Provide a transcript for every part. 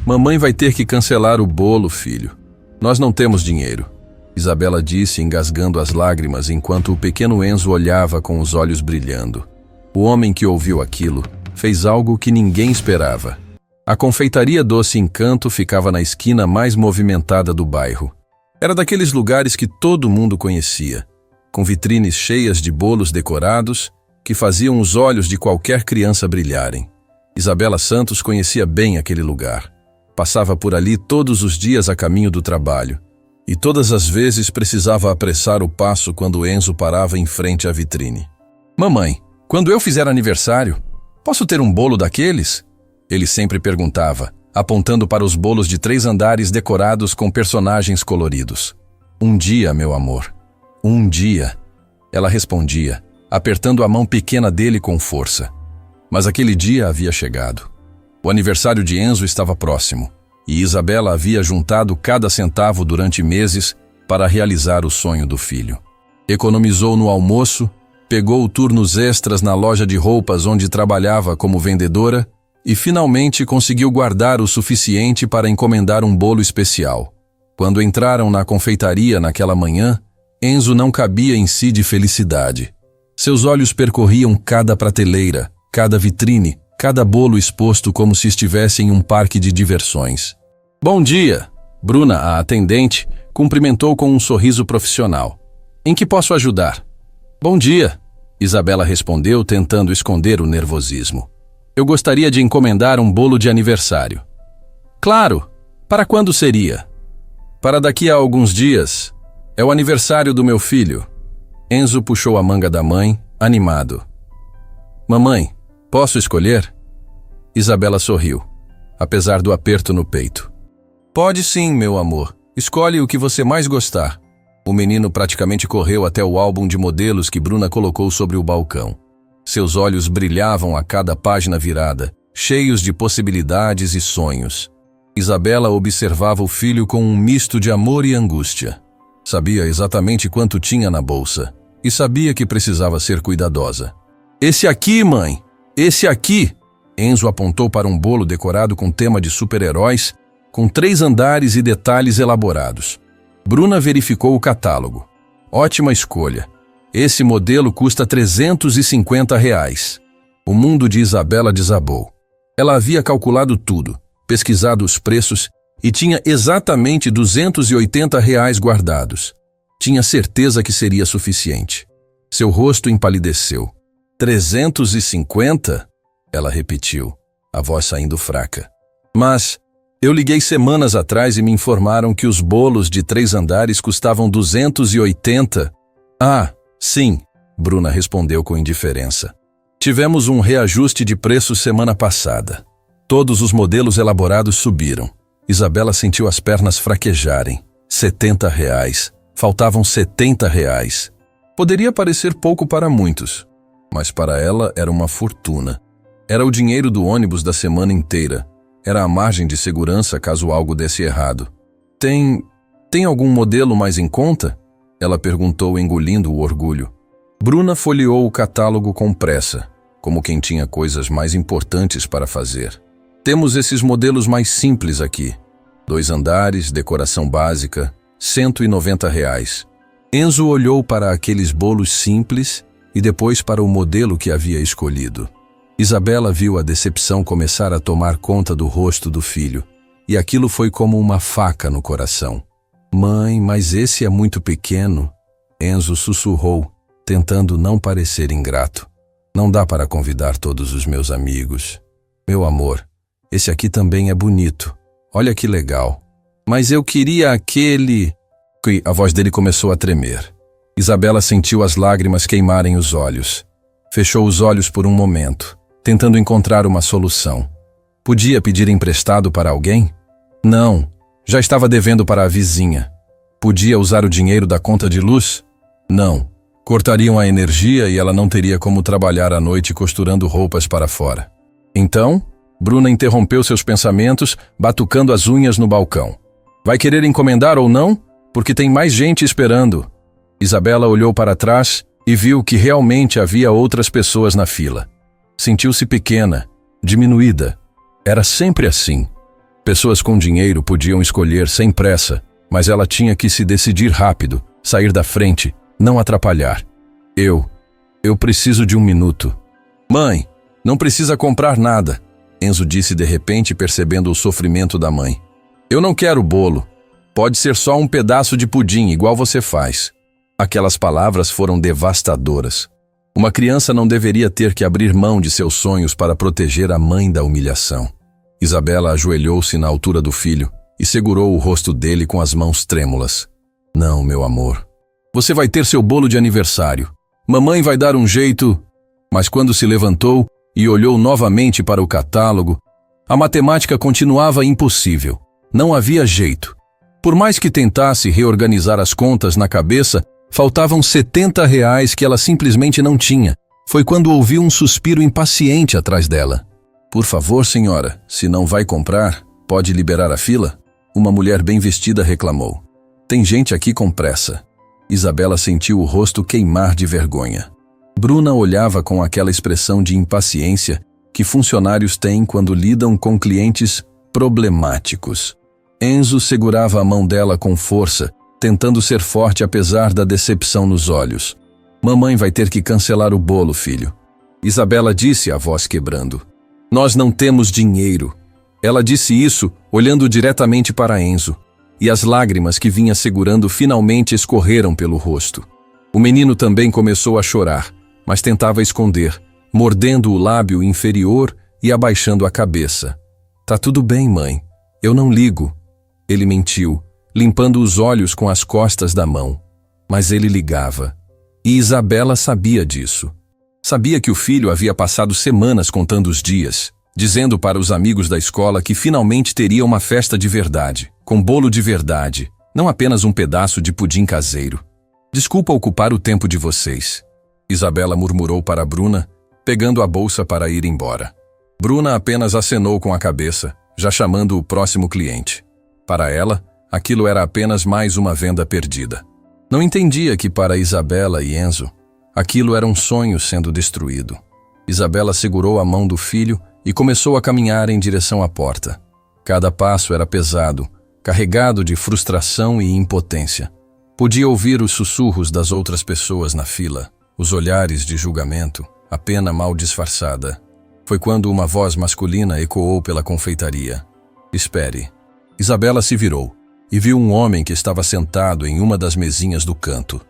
Mamãe vai ter que cancelar o bolo, filho. Nós não temos dinheiro, Isabela disse, engasgando as lágrimas enquanto o pequeno Enzo olhava com os olhos brilhando. O homem que ouviu aquilo fez algo que ninguém esperava. A confeitaria Doce Encanto ficava na esquina mais movimentada do bairro. Era daqueles lugares que todo mundo conhecia, com vitrines cheias de bolos decorados que faziam os olhos de qualquer criança brilharem. Isabela Santos conhecia bem aquele lugar. Passava por ali todos os dias a caminho do trabalho, e todas as vezes precisava apressar o passo quando Enzo parava em frente à vitrine. Mamãe, quando eu fizer aniversário, posso ter um bolo daqueles? Ele sempre perguntava, apontando para os bolos de 3 andares decorados com personagens coloridos. Um dia, meu amor, um dia, ela respondia, apertando a mão pequena dele com força. Mas aquele dia havia chegado. O aniversário de Enzo estava próximo, e Isabela havia juntado cada centavo durante meses para realizar o sonho do filho. Economizou no almoço, pegou turnos extras na loja de roupas onde trabalhava como vendedora e finalmente conseguiu guardar o suficiente para encomendar um bolo especial. Quando entraram na confeitaria naquela manhã, Enzo não cabia em si de felicidade. Seus olhos percorriam cada prateleira, cada vitrine, cada bolo exposto como se estivesse em um parque de diversões. Bom dia! Bruna, a atendente, cumprimentou com um sorriso profissional. Em que posso ajudar? Bom dia! Isabela respondeu, tentando esconder o nervosismo. Eu gostaria de encomendar um bolo de aniversário. Claro! Para quando seria? Para daqui a alguns dias. É o aniversário do meu filho. Enzo puxou a manga da mãe, animado. Mamãe, posso escolher? Isabela sorriu, apesar do aperto no peito. Pode sim, meu amor. Escolhe o que você mais gostar. O menino praticamente correu até o álbum de modelos que Bruna colocou sobre o balcão. Seus olhos brilhavam a cada página virada, cheios de possibilidades e sonhos. Isabela observava o filho com um misto de amor e angústia. Sabia exatamente quanto tinha na bolsa e sabia que precisava ser cuidadosa. Esse aqui, mãe! Esse aqui! Enzo apontou para um bolo decorado com tema de super-heróis, com 3 andares e detalhes elaborados. Bruna verificou o catálogo. Ótima escolha. Esse modelo custa R$350. O mundo de Isabela desabou. Ela havia calculado tudo, pesquisado os preços e tinha exatamente R$280 guardados. Tinha certeza que seria suficiente. Seu rosto empalideceu. 350? Ela repetiu, a voz saindo fraca. Mas eu liguei semanas atrás e me informaram que os bolos de 3 andares custavam 280. Ah, sim, Bruna respondeu com indiferença. Tivemos um reajuste de preço semana passada. Todos os modelos elaborados subiram. Isabela sentiu as pernas fraquejarem. R$70. Faltavam R$70. Poderia parecer pouco para muitos, mas para ela era uma fortuna. Era o dinheiro do ônibus da semana inteira. Era a margem de segurança caso algo desse errado. Tem algum modelo mais em conta? Ela perguntou, engolindo o orgulho. Bruna folheou o catálogo com pressa, como quem tinha coisas mais importantes para fazer. Temos esses modelos mais simples aqui. 2 andares, decoração básica, R$190. Enzo olhou para aqueles bolos simples e depois para o modelo que havia escolhido. Isabela viu a decepção começar a tomar conta do rosto do filho, e aquilo foi como uma faca no coração. Mãe, mas esse é muito pequeno. Enzo sussurrou, tentando não parecer ingrato. Não dá para convidar todos os meus amigos. Meu amor, esse aqui também é bonito. Olha que legal. Mas eu queria aquele... A voz dele começou a tremer. Isabela sentiu as lágrimas queimarem os olhos. Fechou os olhos por um momento, tentando encontrar uma solução. Podia pedir emprestado para alguém? Não, já estava devendo para a vizinha. Podia usar o dinheiro da conta de luz? Não, cortariam a energia e ela não teria como trabalhar à noite costurando roupas para fora. Então, Bruna interrompeu seus pensamentos, batucando as unhas no balcão. Vai querer encomendar ou não? Porque tem mais gente esperando. Isabela olhou para trás e viu que realmente havia outras pessoas na fila. Sentiu-se pequena, diminuída. Era sempre assim. Pessoas com dinheiro podiam escolher sem pressa, mas ela tinha que se decidir rápido, sair da frente, não atrapalhar. Eu preciso de 1 minuto. Mãe, não precisa comprar nada, Enzo disse de repente, percebendo o sofrimento da mãe. Eu não quero bolo. Pode ser só um pedaço de pudim, igual você faz. Aquelas palavras foram devastadoras. Uma criança não deveria ter que abrir mão de seus sonhos para proteger a mãe da humilhação. Isabela ajoelhou-se na altura do filho e segurou o rosto dele com as mãos trêmulas. Não, meu amor. Você vai ter seu bolo de aniversário. Mamãe vai dar um jeito. Mas quando se levantou e olhou novamente para o catálogo, a matemática continuava impossível. Não havia jeito. Por mais que tentasse reorganizar as contas na cabeça, faltavam R$ 70 que ela simplesmente não tinha. Foi quando ouviu um suspiro impaciente atrás dela. Por favor, senhora, se não vai comprar, pode liberar a fila? Uma mulher bem vestida reclamou. Tem gente aqui com pressa. Isabela sentiu o rosto queimar de vergonha. Bruna olhava com aquela expressão de impaciência que funcionários têm quando lidam com clientes problemáticos. Enzo segurava a mão dela com força, tentando ser forte apesar da decepção nos olhos. Mamãe vai ter que cancelar o bolo, filho. Isabela disse, a voz quebrando. Nós não temos dinheiro. Ela disse isso, olhando diretamente para Enzo, e as lágrimas que vinha segurando finalmente escorreram pelo rosto. O menino também começou a chorar, mas tentava esconder, mordendo o lábio inferior e abaixando a cabeça. Tá tudo bem, mãe. Eu não ligo. Ele mentiu, limpando os olhos com as costas da mão. Mas ele ligava. E Isabela sabia disso. Sabia que o filho havia passado semanas contando os dias, dizendo para os amigos da escola que finalmente teria uma festa de verdade, com bolo de verdade, não apenas um pedaço de pudim caseiro. Desculpa ocupar o tempo de vocês. Isabela murmurou para Bruna, pegando a bolsa para ir embora. Bruna apenas acenou com a cabeça, já chamando o próximo cliente. Para ela, aquilo era apenas mais uma venda perdida. Não entendia que para Isabela e Enzo, aquilo era um sonho sendo destruído. Isabela segurou a mão do filho e começou a caminhar em direção à porta. Cada passo era pesado, carregado de frustração e impotência. Podia ouvir os sussurros das outras pessoas na fila, os olhares de julgamento, a pena mal disfarçada. Foi quando uma voz masculina ecoou pela confeitaria. Espere. Isabela se virou e viu um homem que estava sentado em uma das mesinhas do canto.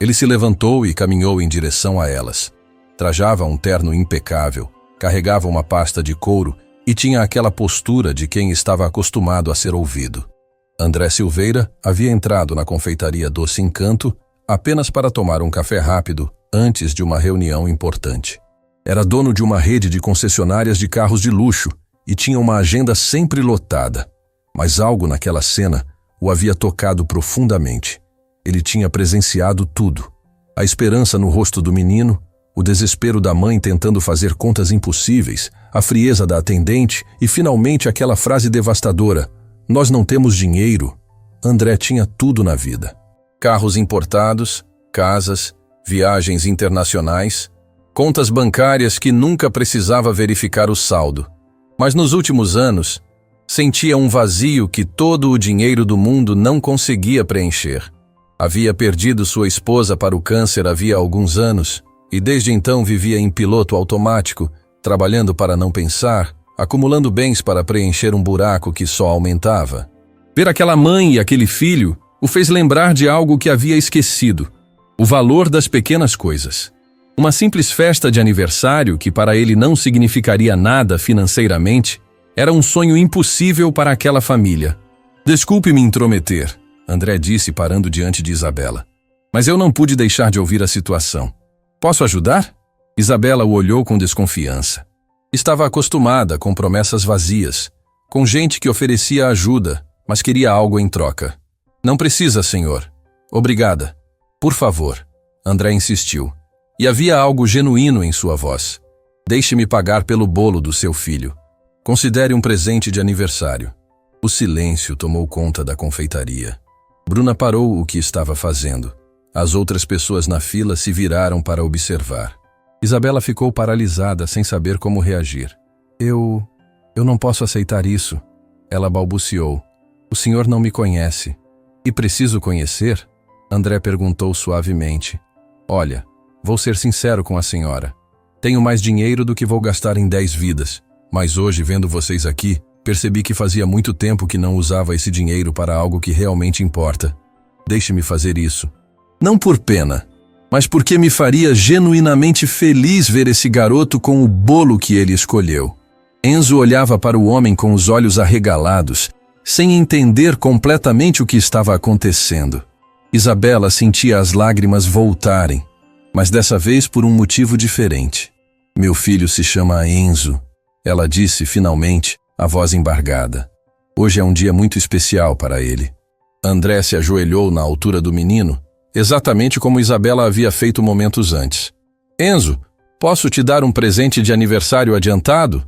Ele se levantou e caminhou em direção a elas. Trajava um terno impecável, carregava uma pasta de couro e tinha aquela postura de quem estava acostumado a ser ouvido. André Silveira havia entrado na confeitaria Doce Encanto apenas para tomar um café rápido antes de uma reunião importante. Era dono de uma rede de concessionárias de carros de luxo e tinha uma agenda sempre lotada. Mas algo naquela cena o havia tocado profundamente. Ele tinha presenciado tudo. A esperança no rosto do menino, o desespero da mãe tentando fazer contas impossíveis, a frieza da atendente e finalmente aquela frase devastadora: nós não temos dinheiro. André tinha tudo na vida. Carros importados, casas, viagens internacionais, contas bancárias que nunca precisava verificar o saldo. Mas nos últimos anos, sentia um vazio que todo o dinheiro do mundo não conseguia preencher. Havia perdido sua esposa para o câncer havia alguns anos e desde então vivia em piloto automático, trabalhando para não pensar, acumulando bens para preencher um buraco que só aumentava. Ver aquela mãe e aquele filho o fez lembrar de algo que havia esquecido: o valor das pequenas coisas. Uma simples festa de aniversário que para ele não significaria nada financeiramente, era um sonho impossível para aquela família. Desculpe me intrometer, André disse parando diante de Isabela. Mas eu não pude deixar de ouvir a situação. Posso ajudar? Isabela o olhou com desconfiança. Estava acostumada com promessas vazias, com gente que oferecia ajuda, mas queria algo em troca. Não precisa, senhor. Obrigada. Por favor. André insistiu. E havia algo genuíno em sua voz. Deixe-me pagar pelo bolo do seu filho. Considere um presente de aniversário. O silêncio tomou conta da confeitaria. Bruna parou o que estava fazendo. As outras pessoas na fila se viraram para observar. Isabela ficou paralisada sem saber como reagir. Eu não posso aceitar isso. Ela balbuciou. O senhor não me conhece. E preciso conhecer? André perguntou suavemente. Olha, vou ser sincero com a senhora. Tenho mais dinheiro do que vou gastar em 10 vidas, mas hoje, vendo vocês aqui, percebi que fazia muito tempo que não usava esse dinheiro para algo que realmente importa. Deixe-me fazer isso. Não por pena, mas porque me faria genuinamente feliz ver esse garoto com o bolo que ele escolheu. Enzo olhava para o homem com os olhos arregalados, sem entender completamente o que estava acontecendo. Isabela sentia as lágrimas voltarem, mas dessa vez por um motivo diferente. Meu filho se chama Enzo, ela disse finalmente, a voz embargada. Hoje é um dia muito especial para ele. André se ajoelhou na altura do menino, exatamente como Isabela havia feito momentos antes. Enzo, posso te dar um presente de aniversário adiantado?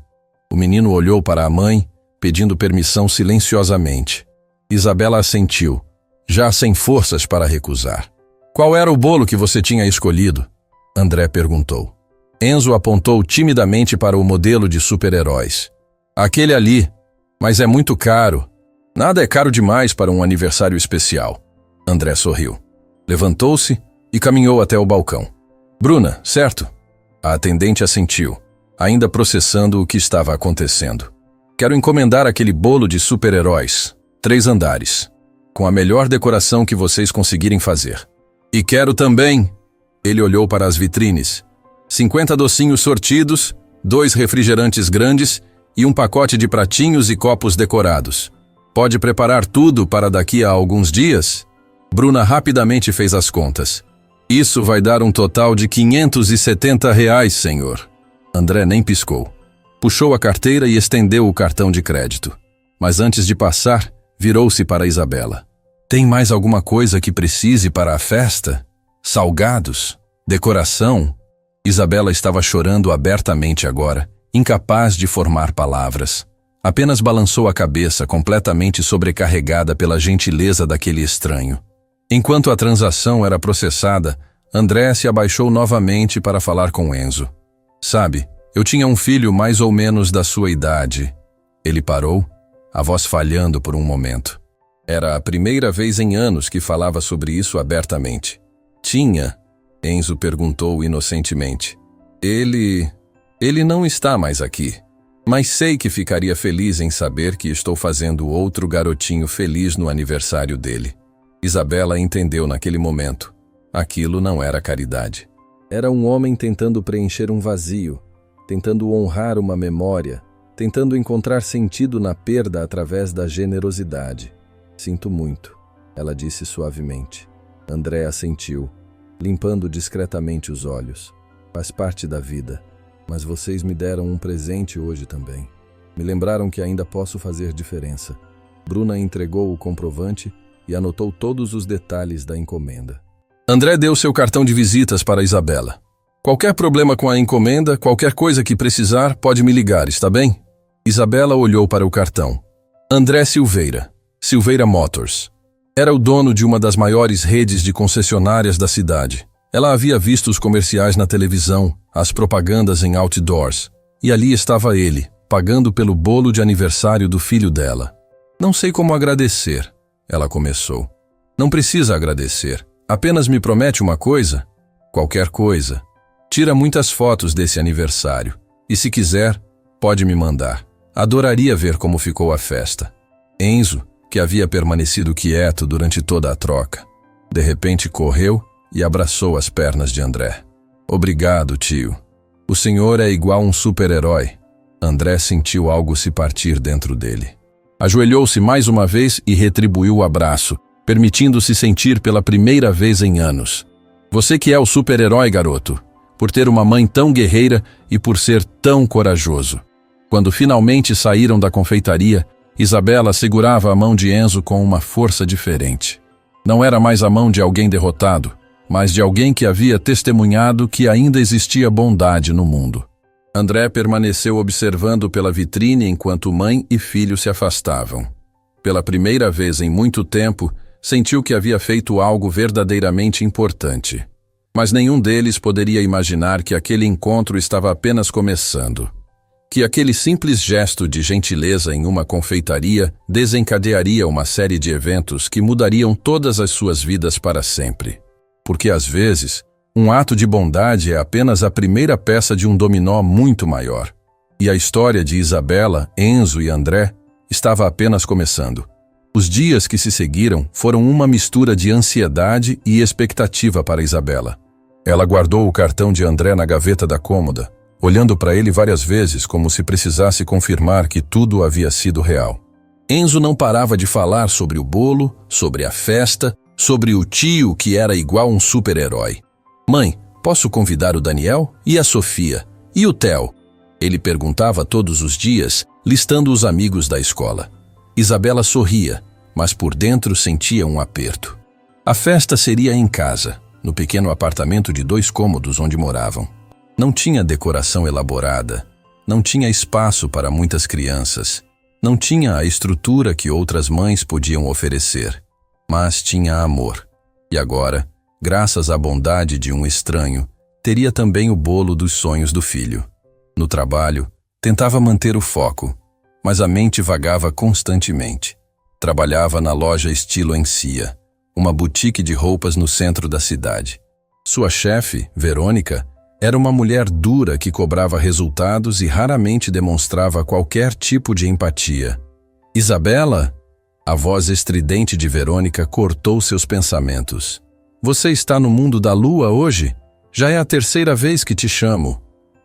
O menino olhou para a mãe, pedindo permissão silenciosamente. Isabela assentiu, já sem forças para recusar. Qual era o bolo que você tinha escolhido? André perguntou. Enzo apontou timidamente para o modelo de super-heróis. Aquele ali, mas é muito caro. Nada é caro demais para um aniversário especial. André sorriu. Levantou-se e caminhou até o balcão. Bruna, certo? A atendente assentiu, ainda processando o que estava acontecendo. Quero encomendar aquele bolo de super-heróis, 3 andares, com a melhor decoração que vocês conseguirem fazer. E quero também, ele olhou para as vitrines, 50 docinhos sortidos, 2 refrigerantes grandes e um pacote de pratinhos e copos decorados. Pode preparar tudo para daqui a alguns dias? Bruna rapidamente fez as contas. Isso vai dar um total de R$570, senhor. André nem piscou. Puxou a carteira e estendeu o cartão de crédito. Mas antes de passar, virou-se para Isabela. Tem mais alguma coisa que precise para a festa? Salgados? Decoração? Isabela estava chorando abertamente agora, incapaz de formar palavras. Apenas balançou a cabeça, completamente sobrecarregada pela gentileza daquele estranho. Enquanto a transação era processada, André se abaixou novamente para falar com Enzo. Sabe, eu tinha um filho mais ou menos da sua idade. Ele parou, a voz falhando por um momento. Era a primeira vez em anos que falava sobre isso abertamente. Tinha? Enzo perguntou inocentemente. Ele não está mais aqui. Mas sei que ficaria feliz em saber que estou fazendo outro garotinho feliz no aniversário dele. Isabela entendeu naquele momento. Aquilo não era caridade. Era um homem tentando preencher um vazio, tentando honrar uma memória, tentando encontrar sentido na perda através da generosidade. Sinto muito, ela disse suavemente. André assentiu, limpando discretamente os olhos. Faz parte da vida. Mas vocês me deram um presente hoje também. Me lembraram que ainda posso fazer diferença. Bruna entregou o comprovante e anotou todos os detalhes da encomenda. André deu seu cartão de visitas para Isabela. Qualquer problema com a encomenda, qualquer coisa que precisar, pode me ligar, está bem? Isabela olhou para o cartão. André Silveira, Silveira Motors. Era o dono de uma das maiores redes de concessionárias da cidade. Ela havia visto os comerciais na televisão, as propagandas em outdoors, e ali estava ele, pagando pelo bolo de aniversário do filho dela. Não sei como agradecer, ela começou. Não precisa agradecer, apenas me promete uma coisa? Qualquer coisa. Tira muitas fotos desse aniversário, e se quiser, pode me mandar. Adoraria ver como ficou a festa. Enzo, que havia permanecido quieto durante toda a troca, de repente correu e abraçou as pernas de André. Obrigado, tio. O senhor é igual um super-herói. André sentiu algo se partir dentro dele. Ajoelhou-se mais uma vez e retribuiu o abraço, permitindo-se sentir pela primeira vez em anos. Você que é o super-herói, garoto, por ter uma mãe tão guerreira e por ser tão corajoso. Quando finalmente saíram da confeitaria, Isabela segurava a mão de Enzo com uma força diferente. Não era mais a mão de alguém derrotado, mas de alguém que havia testemunhado que ainda existia bondade no mundo. André permaneceu observando pela vitrine enquanto mãe e filho se afastavam. Pela primeira vez em muito tempo, sentiu que havia feito algo verdadeiramente importante. Mas nenhum deles poderia imaginar que aquele encontro estava apenas começando. que aquele simples gesto de gentileza em uma confeitaria desencadearia uma série de eventos que mudariam todas as suas vidas para sempre. Porque às vezes, um ato de bondade é apenas a primeira peça de um dominó muito maior. E a história de Isabela, Enzo e André estava apenas começando. Os dias que se seguiram foram uma mistura de ansiedade e expectativa para Isabela. Ela guardou o cartão de André na gaveta da cômoda, olhando para ele várias vezes como se precisasse confirmar que tudo havia sido real. Enzo não parava de falar sobre o bolo, sobre a festa, sobre o tio que era igual um super-herói. Mãe, posso convidar o Daniel? E a Sofia? E o Theo? Ele perguntava todos os dias, listando os amigos da escola. Isabela sorria, mas por dentro sentia um aperto. A festa seria em casa, no pequeno apartamento de 2 cômodos onde moravam. Não tinha decoração elaborada, não tinha espaço para muitas crianças, não tinha a estrutura que outras mães podiam oferecer, mas tinha amor. E agora, graças à bondade de um estranho, teria também o bolo dos sonhos do filho. No trabalho, tentava manter o foco, mas a mente vagava constantemente. Trabalhava na loja estilo Encia, uma boutique de roupas no centro da cidade. Sua chefe, Verônica, era uma mulher dura que cobrava resultados e raramente demonstrava qualquer tipo de empatia. Isabela? A voz estridente de Verônica cortou seus pensamentos. Você está no mundo da lua hoje? Já é a 3ª vez que te chamo.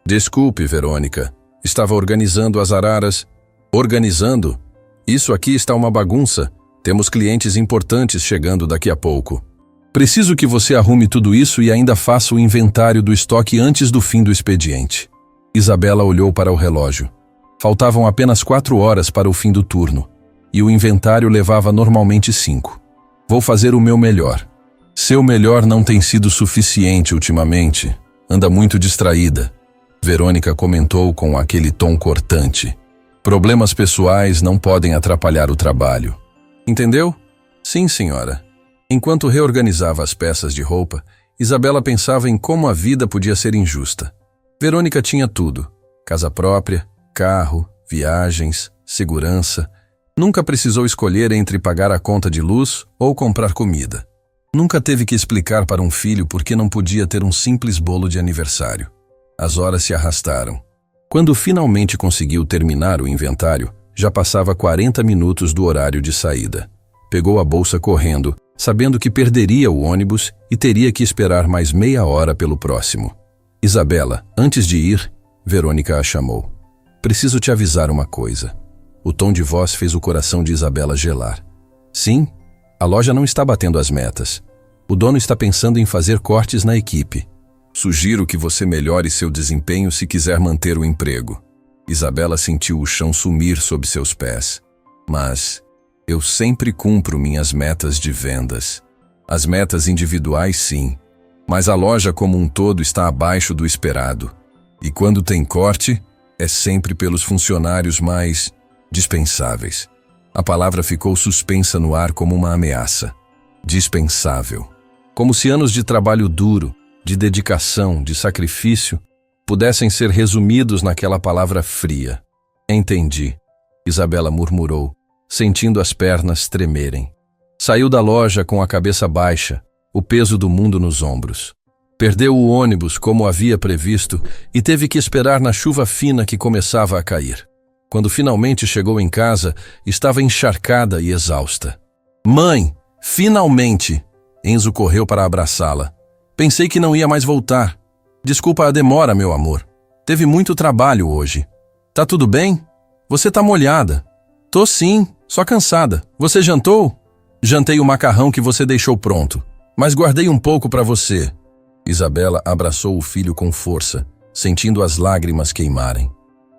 Desculpe, Verônica. Estava organizando as araras. Organizando? Isso aqui está uma bagunça. Temos clientes importantes chegando daqui a pouco. Preciso que você arrume tudo isso e ainda faça o inventário do estoque antes do fim do expediente. Isabela olhou para o relógio. Faltavam apenas 4 horas para o fim do turno, e o inventário levava normalmente 5. Vou fazer o meu melhor. Seu melhor não tem sido suficiente ultimamente. Anda muito distraída. Verônica comentou com aquele tom cortante. Problemas pessoais não podem atrapalhar o trabalho. Entendeu? Sim, senhora. Enquanto reorganizava as peças de roupa, Isabela pensava em como a vida podia ser injusta. Verônica tinha tudo: casa própria, carro, viagens, segurança. Nunca precisou escolher entre pagar a conta de luz ou comprar comida. Nunca teve que explicar para um filho por que não podia ter um simples bolo de aniversário. As horas se arrastaram. Quando finalmente conseguiu terminar o inventário, já passava 40 minutos do horário de saída. Pegou a bolsa correndo, sabendo que perderia o ônibus e teria que esperar mais meia hora pelo próximo. Isabela, antes de ir, Verônica a chamou. Preciso te avisar uma coisa. O tom de voz fez o coração de Isabela gelar. Sim, a loja não está batendo as metas. O dono está pensando em fazer cortes na equipe. Sugiro que você melhore seu desempenho se quiser manter o emprego. Isabela sentiu o chão sumir sob seus pés. Mas eu sempre cumpro minhas metas de vendas. As metas individuais, sim. Mas a loja como um todo está abaixo do esperado. E quando tem corte, é sempre pelos funcionários mais dispensáveis. A palavra ficou suspensa no ar como uma ameaça. Dispensável. Como se anos de trabalho duro, de dedicação, de sacrifício, pudessem ser resumidos naquela palavra fria. Entendi, Isabela murmurou, sentindo as pernas tremerem. Saiu da loja com a cabeça baixa, o peso do mundo nos ombros. Perdeu o ônibus como havia previsto e teve que esperar na chuva fina que começava a cair. Quando finalmente chegou em casa, estava encharcada e exausta. Mãe, finalmente! Enzo correu para abraçá-la. Pensei que não ia mais voltar. Desculpa a demora, meu amor. Teve muito trabalho hoje. Tá tudo bem? Você tá molhada. Tô sim, só cansada. Você jantou? Jantei o macarrão que você deixou pronto, mas guardei um pouco para você. Isabela abraçou o filho com força, sentindo as lágrimas queimarem.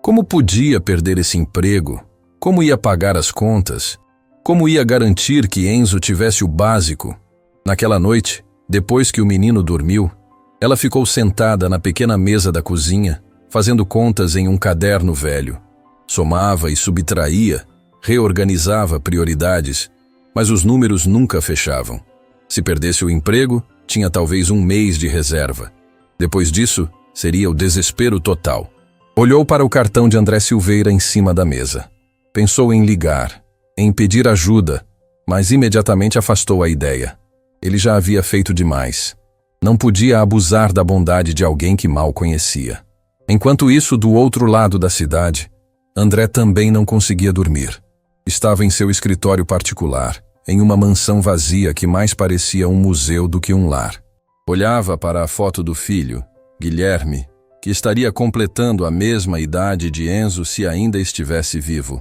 Como podia perder esse emprego? Como ia pagar as contas? Como ia garantir que Enzo tivesse o básico? Naquela noite, depois que o menino dormiu, ela ficou sentada na pequena mesa da cozinha, fazendo contas em um caderno velho. Somava e subtraía, reorganizava prioridades, mas os números nunca fechavam. Se perdesse o emprego, tinha talvez um mês de reserva. Depois disso, seria o desespero total. Olhou para o cartão de André Silveira em cima da mesa. Pensou em ligar, em pedir ajuda, mas imediatamente afastou a ideia. Ele já havia feito demais. Não podia abusar da bondade de alguém que mal conhecia. Enquanto isso, do outro lado da cidade, André também não conseguia dormir. Estava em seu escritório particular, em uma mansão vazia que mais parecia um museu do que um lar. Olhava para a foto do filho, Guilherme, que estaria completando a mesma idade de Enzo se ainda estivesse vivo.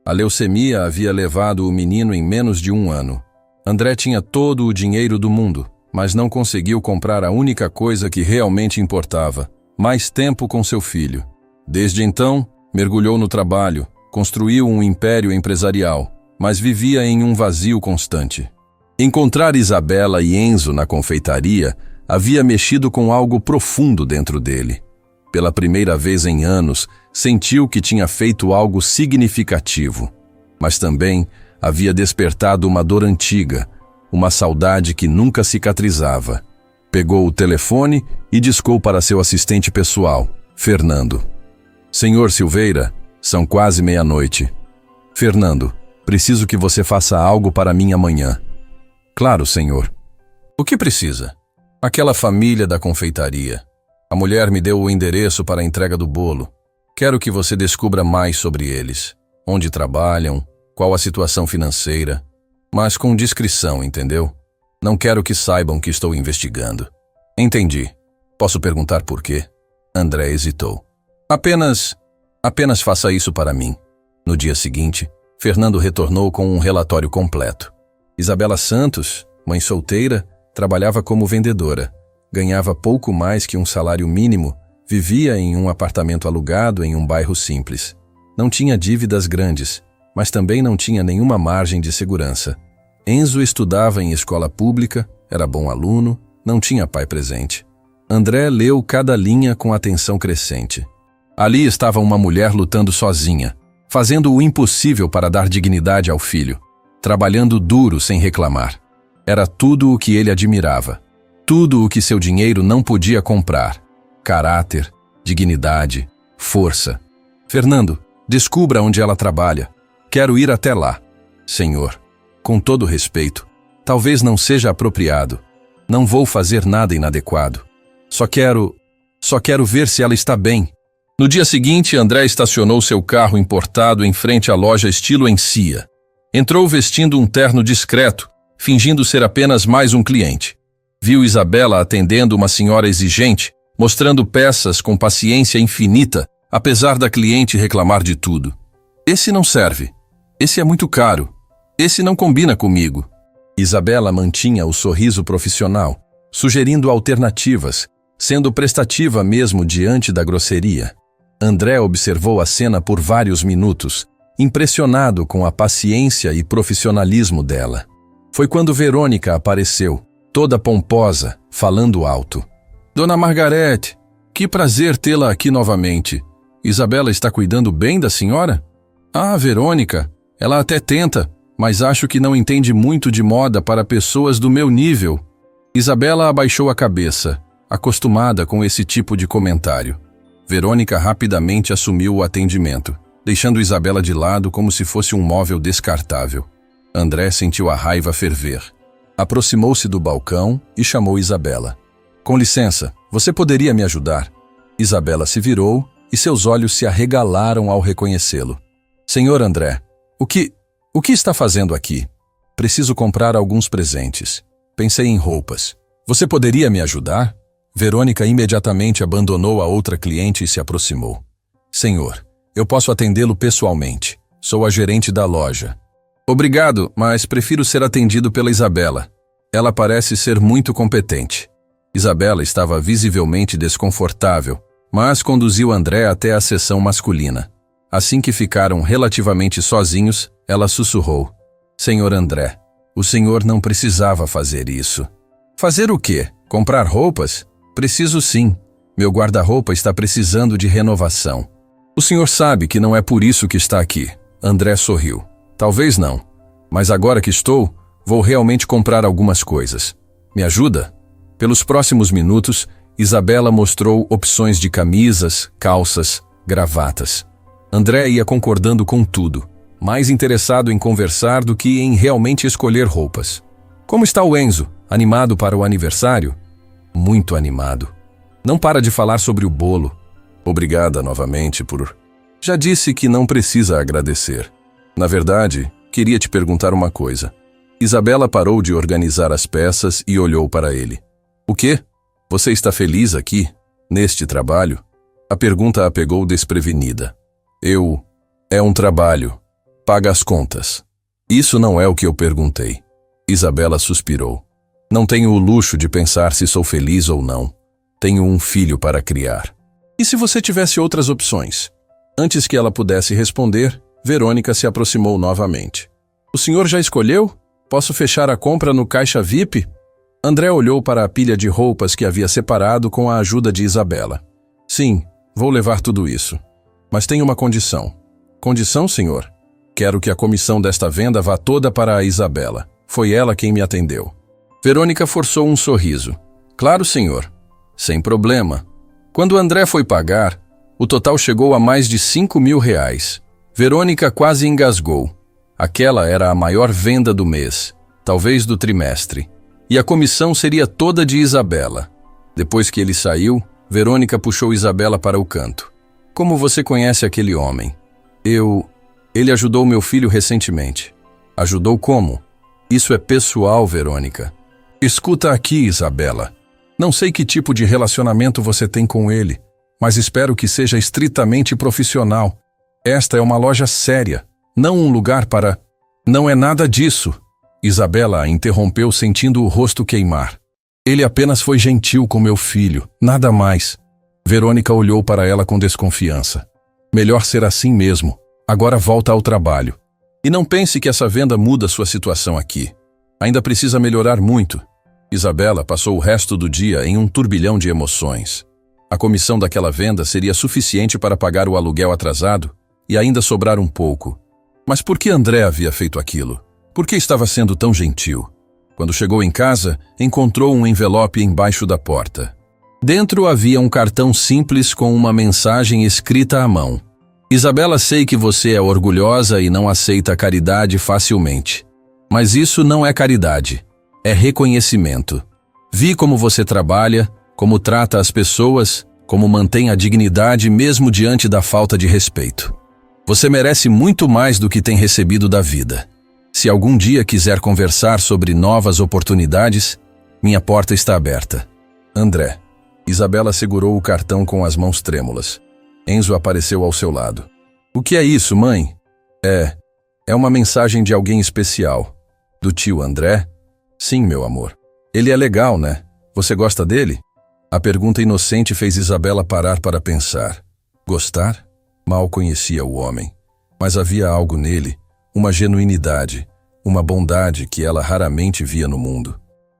A leucemia havia levado o menino em menos de 1 ano. André tinha todo o dinheiro do mundo, mas não conseguiu comprar a única coisa que realmente importava: mais tempo com seu filho. Desde então, mergulhou no trabalho, construiu um império empresarial, mas vivia em um vazio constante. Encontrar Isabela e Enzo na confeitaria havia mexido com algo profundo dentro dele. Pela primeira vez em anos, sentiu que tinha feito algo significativo, mas também havia despertado uma dor antiga, uma saudade que nunca cicatrizava. Pegou o telefone e discou para seu assistente pessoal, Fernando. Senhor Silveira, são quase meia-noite. Fernando, preciso que você faça algo para mim amanhã. Claro, senhor. O que precisa? Aquela família da confeitaria. A mulher me deu o endereço para a entrega do bolo. Quero que você descubra mais sobre eles. Onde trabalham, qual a situação financeira. Mas com discrição, entendeu? Não quero que saibam que estou investigando. Entendi. Posso perguntar por quê? André hesitou. Apenas faça isso para mim. No dia seguinte, Fernando retornou com um relatório completo. Isabela Santos, mãe solteira, trabalhava como vendedora. Ganhava pouco mais que um salário mínimo, vivia em um apartamento alugado em um bairro simples. Não tinha dívidas grandes, mas também não tinha nenhuma margem de segurança. Enzo estudava em escola pública, era bom aluno, não tinha pai presente. André leu cada linha com atenção crescente. Ali estava uma mulher lutando sozinha, fazendo o impossível para dar dignidade ao filho, trabalhando duro sem reclamar. Era tudo o que ele admirava. Tudo o que seu dinheiro não podia comprar. Caráter, dignidade, força. Fernando, descubra onde ela trabalha. Quero ir até lá. Senhor, com todo respeito, talvez não seja apropriado. Não vou fazer nada inadequado. Só quero ver se ela está bem. No dia seguinte, André estacionou seu carro importado em frente à loja estilo Encia. Entrou vestindo um terno discreto, fingindo ser apenas mais um cliente. Viu Isabela atendendo uma senhora exigente, mostrando peças com paciência infinita, apesar da cliente reclamar de tudo. Esse não serve. Esse é muito caro. Esse não combina comigo. Isabela mantinha o sorriso profissional, sugerindo alternativas, sendo prestativa mesmo diante da grosseria. André observou a cena por vários minutos, impressionado com a paciência e profissionalismo dela. Foi quando Verônica apareceu, toda pomposa, falando alto. Dona Margarete, que prazer tê-la aqui novamente. Isabela está cuidando bem da senhora? Ah, Verônica, ela até tenta, mas acho que não entende muito de moda para pessoas do meu nível. Isabela abaixou a cabeça, acostumada com esse tipo de comentário. Verônica rapidamente assumiu o atendimento, deixando Isabela de lado como se fosse um móvel descartável. André sentiu a raiva ferver. Aproximou-se do balcão e chamou Isabela. Com licença, você poderia me ajudar? Isabela se virou e seus olhos se arregalaram ao reconhecê-lo. Senhor André, o que está fazendo aqui? Preciso comprar alguns presentes. Pensei em roupas. Você poderia me ajudar? Verônica imediatamente abandonou a outra cliente e se aproximou. Senhor, eu posso atendê-lo pessoalmente. Sou a gerente da loja. Obrigado, mas prefiro ser atendido pela Isabela. Ela parece ser muito competente. Isabela estava visivelmente desconfortável, mas conduziu André até a seção masculina. Assim que ficaram relativamente sozinhos, ela sussurrou. Senhor André, o senhor não precisava fazer isso. Fazer o quê? Comprar roupas? Preciso sim. Meu guarda-roupa está precisando de renovação. O senhor sabe que não é por isso que está aqui. André sorriu. Talvez não. Mas agora que estou, vou realmente comprar algumas coisas. Me ajuda? Pelos próximos minutos, Isabela mostrou opções de camisas, calças, gravatas. André ia concordando com tudo, mais interessado em conversar do que em realmente escolher roupas. Como está o Enzo? Animado para o aniversário? Muito animado. Não para de falar sobre o bolo. Obrigada novamente por... Já disse que não precisa agradecer. Na verdade, queria te perguntar uma coisa. Isabela parou de organizar as peças e olhou para ele. O quê? Você está feliz aqui? Neste trabalho? A pergunta a pegou desprevenida. É um trabalho. Paga as contas. Isso não é o que eu perguntei. Isabela suspirou. Não tenho o luxo de pensar se sou feliz ou não. Tenho um filho para criar. E se você tivesse outras opções? Antes que ela pudesse responder, Verônica se aproximou novamente. O senhor já escolheu? Posso fechar a compra no caixa VIP? André olhou para a pilha de roupas que havia separado com a ajuda de Isabela. Sim, vou levar tudo isso. Mas tenho uma condição. Condição, senhor? Quero que a comissão desta venda vá toda para a Isabela. Foi ela quem me atendeu. Verônica forçou um sorriso. Claro, senhor. Sem problema. Quando André foi pagar, o total chegou a mais de R$ 5.000. Verônica quase engasgou. Aquela era a maior venda do mês, talvez do trimestre. E a comissão seria toda de Isabela. Depois que ele saiu, Verônica puxou Isabela para o canto. Como você conhece aquele homem? Ele ajudou meu filho recentemente. Ajudou como? Isso é pessoal, Verônica. Escuta aqui, Isabela. Não sei que tipo de relacionamento você tem com ele, mas espero que seja estritamente profissional. Esta é uma loja séria, não um lugar para... Não é nada disso. Isabela a interrompeu sentindo o rosto queimar. Ele apenas foi gentil com meu filho, nada mais. Verônica olhou para ela com desconfiança. Melhor ser assim mesmo. Agora volta ao trabalho. E não pense que essa venda muda sua situação aqui. Ainda precisa melhorar muito. Isabela passou o resto do dia em um turbilhão de emoções. A comissão daquela venda seria suficiente para pagar o aluguel atrasado e ainda sobrar um pouco. Mas por que André havia feito aquilo? Por que estava sendo tão gentil? Quando chegou em casa, encontrou um envelope embaixo da porta. Dentro havia um cartão simples com uma mensagem escrita à mão. Isabela, sei que você é orgulhosa e não aceita a caridade facilmente. Mas isso não é caridade. É reconhecimento. Vi como você trabalha, como trata as pessoas, como mantém a dignidade mesmo diante da falta de respeito. Você merece muito mais do que tem recebido da vida. Se algum dia quiser conversar sobre novas oportunidades, minha porta está aberta. André. Isabela segurou o cartão com as mãos trêmulas. Enzo apareceu ao seu lado. O que é isso, mãe? É uma mensagem de alguém especial. Do tio André? Sim, meu amor. Ele é legal, né? Você gosta dele? A pergunta inocente fez Isabela parar para pensar. Gostar? Mal conhecia o homem. Mas havia algo nele, uma genuinidade, uma bondade que ela raramente via no mundo.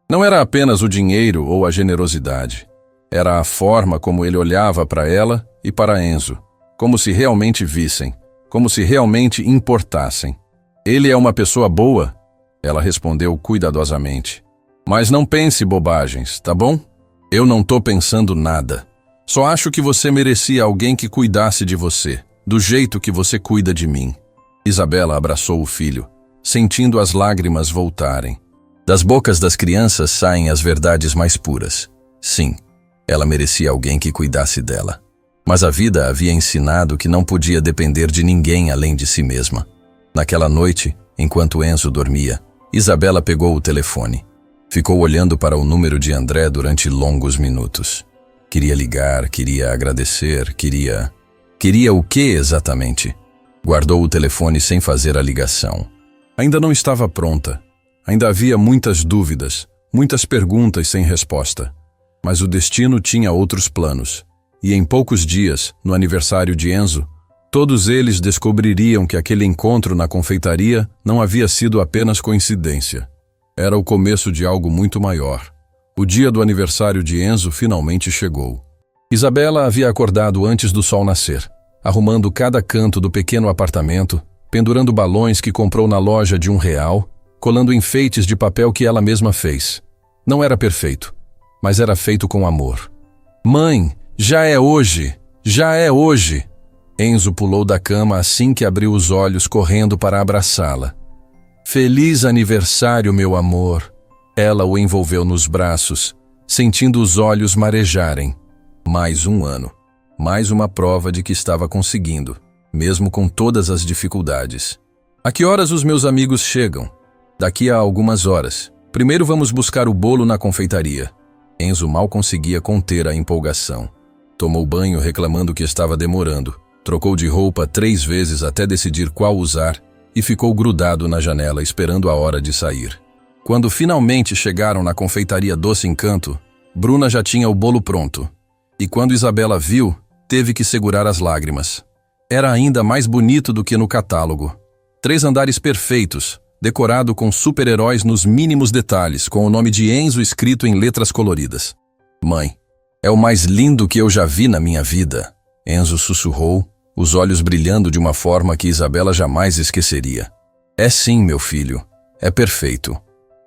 Não era apenas o dinheiro ou a generosidade. Era a forma como ele olhava para ela e para Enzo, como se realmente vissem, como se realmente importassem. Ele é uma pessoa boa? Ela respondeu cuidadosamente. Mas não pense bobagens, tá bom? Eu não tô pensando nada. Só acho que você merecia alguém que cuidasse de você, do jeito que você cuida de mim. Isabela abraçou o filho, sentindo as lágrimas voltarem. Das bocas das crianças saem as verdades mais puras. Sim, ela merecia alguém que cuidasse dela. Mas a vida havia ensinado que não podia depender de ninguém além de si mesma. Naquela noite, enquanto Enzo dormia, Isabela pegou o telefone. Ficou olhando para o número de André durante longos minutos. Queria ligar, queria agradecer, queria... Queria o que exatamente? Guardou o telefone sem fazer a ligação. Ainda não estava pronta. Ainda havia muitas dúvidas, muitas perguntas sem resposta. Mas o destino tinha outros planos. E em poucos dias, no aniversário de Enzo, todos eles descobririam que aquele encontro na confeitaria não havia sido apenas coincidência. Era o começo de algo muito maior. O dia do aniversário de Enzo finalmente chegou. Isabela havia acordado antes do sol nascer, arrumando cada canto do pequeno apartamento, pendurando balões que comprou na loja de R$ 1, colando enfeites de papel que ela mesma fez. Não era perfeito, mas era feito com amor. Mãe, já é hoje! Já é hoje! Enzo pulou da cama assim que abriu os olhos, correndo para abraçá-la. Feliz aniversário, meu amor! Ela o envolveu nos braços, sentindo os olhos marejarem. Mais um ano. Mais uma prova de que estava conseguindo, mesmo com todas as dificuldades. A que horas os meus amigos chegam? Daqui a algumas horas. Primeiro vamos buscar o bolo na confeitaria. Enzo mal conseguia conter a empolgação. Tomou banho reclamando que estava demorando. Trocou de roupa 3 vezes até decidir qual usar e ficou grudado na janela esperando a hora de sair. Quando finalmente chegaram na confeitaria Doce Encanto, Bruna já tinha o bolo pronto. E quando Isabela viu, teve que segurar as lágrimas. Era ainda mais bonito do que no catálogo. 3 andares perfeitos, decorado com super-heróis nos mínimos detalhes, com o nome de Enzo escrito em letras coloridas. Mãe, é o mais lindo que eu já vi na minha vida. Enzo sussurrou, os olhos brilhando de uma forma que Isabela jamais esqueceria. É sim, meu filho. É perfeito.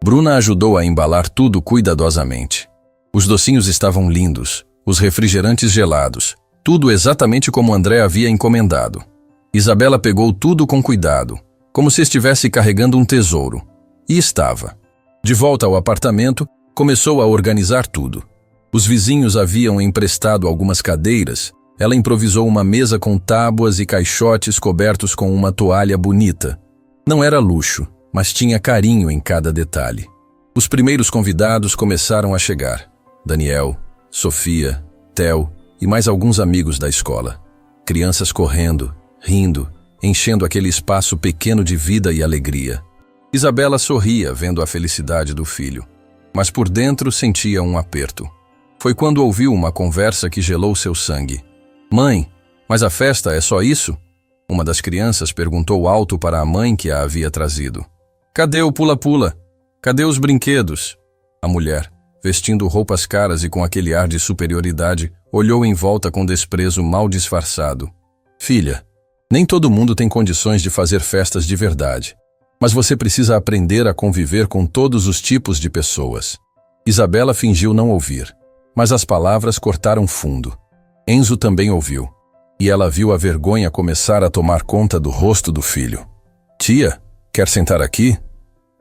Bruna ajudou a embalar tudo cuidadosamente. Os docinhos estavam lindos, os refrigerantes gelados, tudo exatamente como André havia encomendado. Isabela pegou tudo com cuidado, como se estivesse carregando um tesouro. E estava. De volta ao apartamento, começou a organizar tudo. Os vizinhos haviam emprestado algumas cadeiras. Ela improvisou uma mesa com tábuas e caixotes cobertos com uma toalha bonita. Não era luxo, mas tinha carinho em cada detalhe. Os primeiros convidados começaram a chegar. Daniel, Sofia, Theo e mais alguns amigos da escola. Crianças correndo, rindo, enchendo aquele espaço pequeno de vida e alegria. Isabela sorria vendo a felicidade do filho, mas por dentro sentia um aperto. Foi quando ouviu uma conversa que gelou seu sangue. Mãe, mas a festa é só isso? Uma das crianças perguntou alto para a mãe que a havia trazido. Cadê o pula-pula? Cadê os brinquedos? A mulher, vestindo roupas caras e com aquele ar de superioridade, olhou em volta com desprezo mal disfarçado. Filha, nem todo mundo tem condições de fazer festas de verdade, mas você precisa aprender a conviver com todos os tipos de pessoas. Isabela fingiu não ouvir, mas as palavras cortaram fundo. Enzo também ouviu, e ela viu a vergonha começar a tomar conta do rosto do filho. Tia, quer sentar aqui?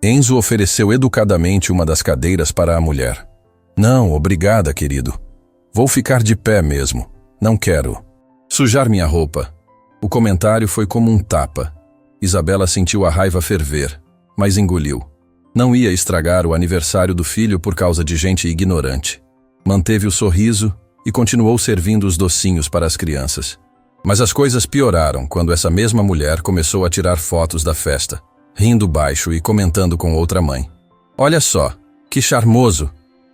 Enzo ofereceu educadamente uma das cadeiras para a mulher. Não, obrigada, querido. Vou ficar de pé mesmo. Não quero sujar minha roupa. O comentário foi como um tapa. Isabela sentiu a raiva ferver, mas engoliu. Não ia estragar o aniversário do filho por causa de gente ignorante. Manteve o sorriso e continuou servindo os docinhos para as crianças. Mas as coisas pioraram quando essa mesma mulher começou a tirar fotos da festa, rindo baixo e comentando com outra mãe. Olha só, que charmoso!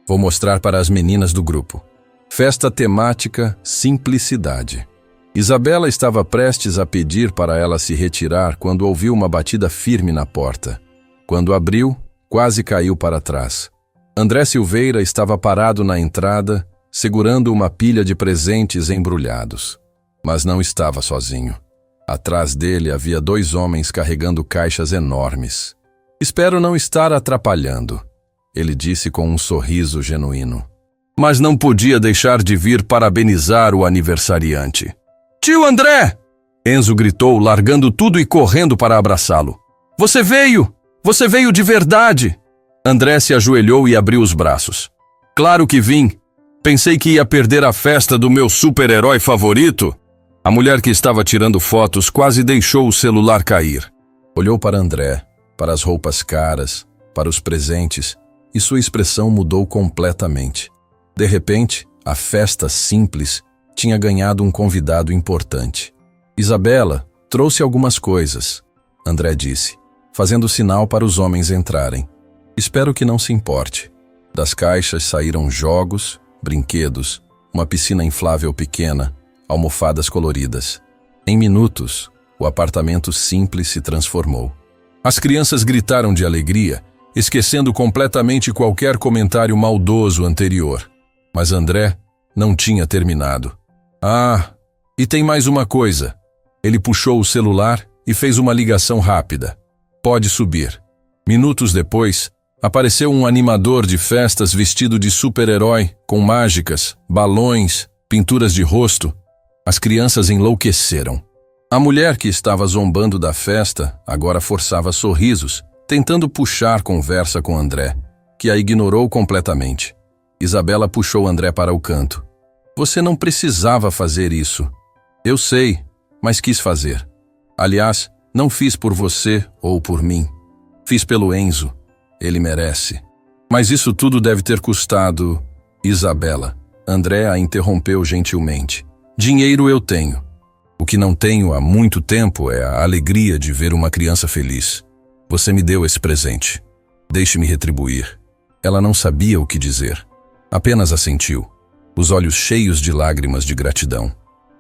Vou mostrar para as meninas do grupo. Festa temática Simplicidade. Isabela estava prestes a pedir para ela se retirar quando ouviu uma batida firme na porta. Quando abriu, quase caiu para trás. André Silveira estava parado na entrada, segurando uma pilha de presentes embrulhados. Mas não estava sozinho. Atrás dele havia 2 homens carregando caixas enormes. Espero não estar atrapalhando, ele disse com um sorriso genuíno. Mas não podia deixar de vir parabenizar o aniversariante. Tio André! Enzo gritou, largando tudo e correndo para abraçá-lo. Você veio! Você veio de verdade! André se ajoelhou e abriu os braços. Claro que vim. Pensei que ia perder a festa do meu super-herói favorito. A mulher que estava tirando fotos quase deixou o celular cair. Olhou para André, para as roupas caras, para os presentes, e sua expressão mudou completamente. De repente, a festa simples tinha ganhado um convidado importante. Isabela trouxe algumas coisas, André disse, fazendo sinal para os homens entrarem. Espero que não se importe. Das caixas saíram jogos, brinquedos, uma piscina inflável pequena, almofadas coloridas. Em minutos, o apartamento simples se transformou. As crianças gritaram de alegria, esquecendo completamente qualquer comentário maldoso anterior. Mas André não tinha terminado. Ah, e tem mais uma coisa. Ele puxou o celular e fez uma ligação rápida. Pode subir. Minutos depois, apareceu um animador de festas vestido de super-herói, com mágicas, balões, pinturas de rosto. As crianças enlouqueceram. A mulher que estava zombando da festa agora forçava sorrisos, tentando puxar conversa com André, que a ignorou completamente. Isabela puxou André para o canto. Você não precisava fazer isso. Eu sei, mas quis fazer. Aliás, não fiz por você ou por mim. Fiz pelo Enzo. Ele merece. Mas isso tudo deve ter custado... Isabela. André a interrompeu gentilmente. Dinheiro eu tenho. O que não tenho há muito tempo é a alegria de ver uma criança feliz. Você me deu esse presente. Deixe-me retribuir. Ela não sabia o que dizer. Apenas assentiu, os olhos cheios de lágrimas de gratidão.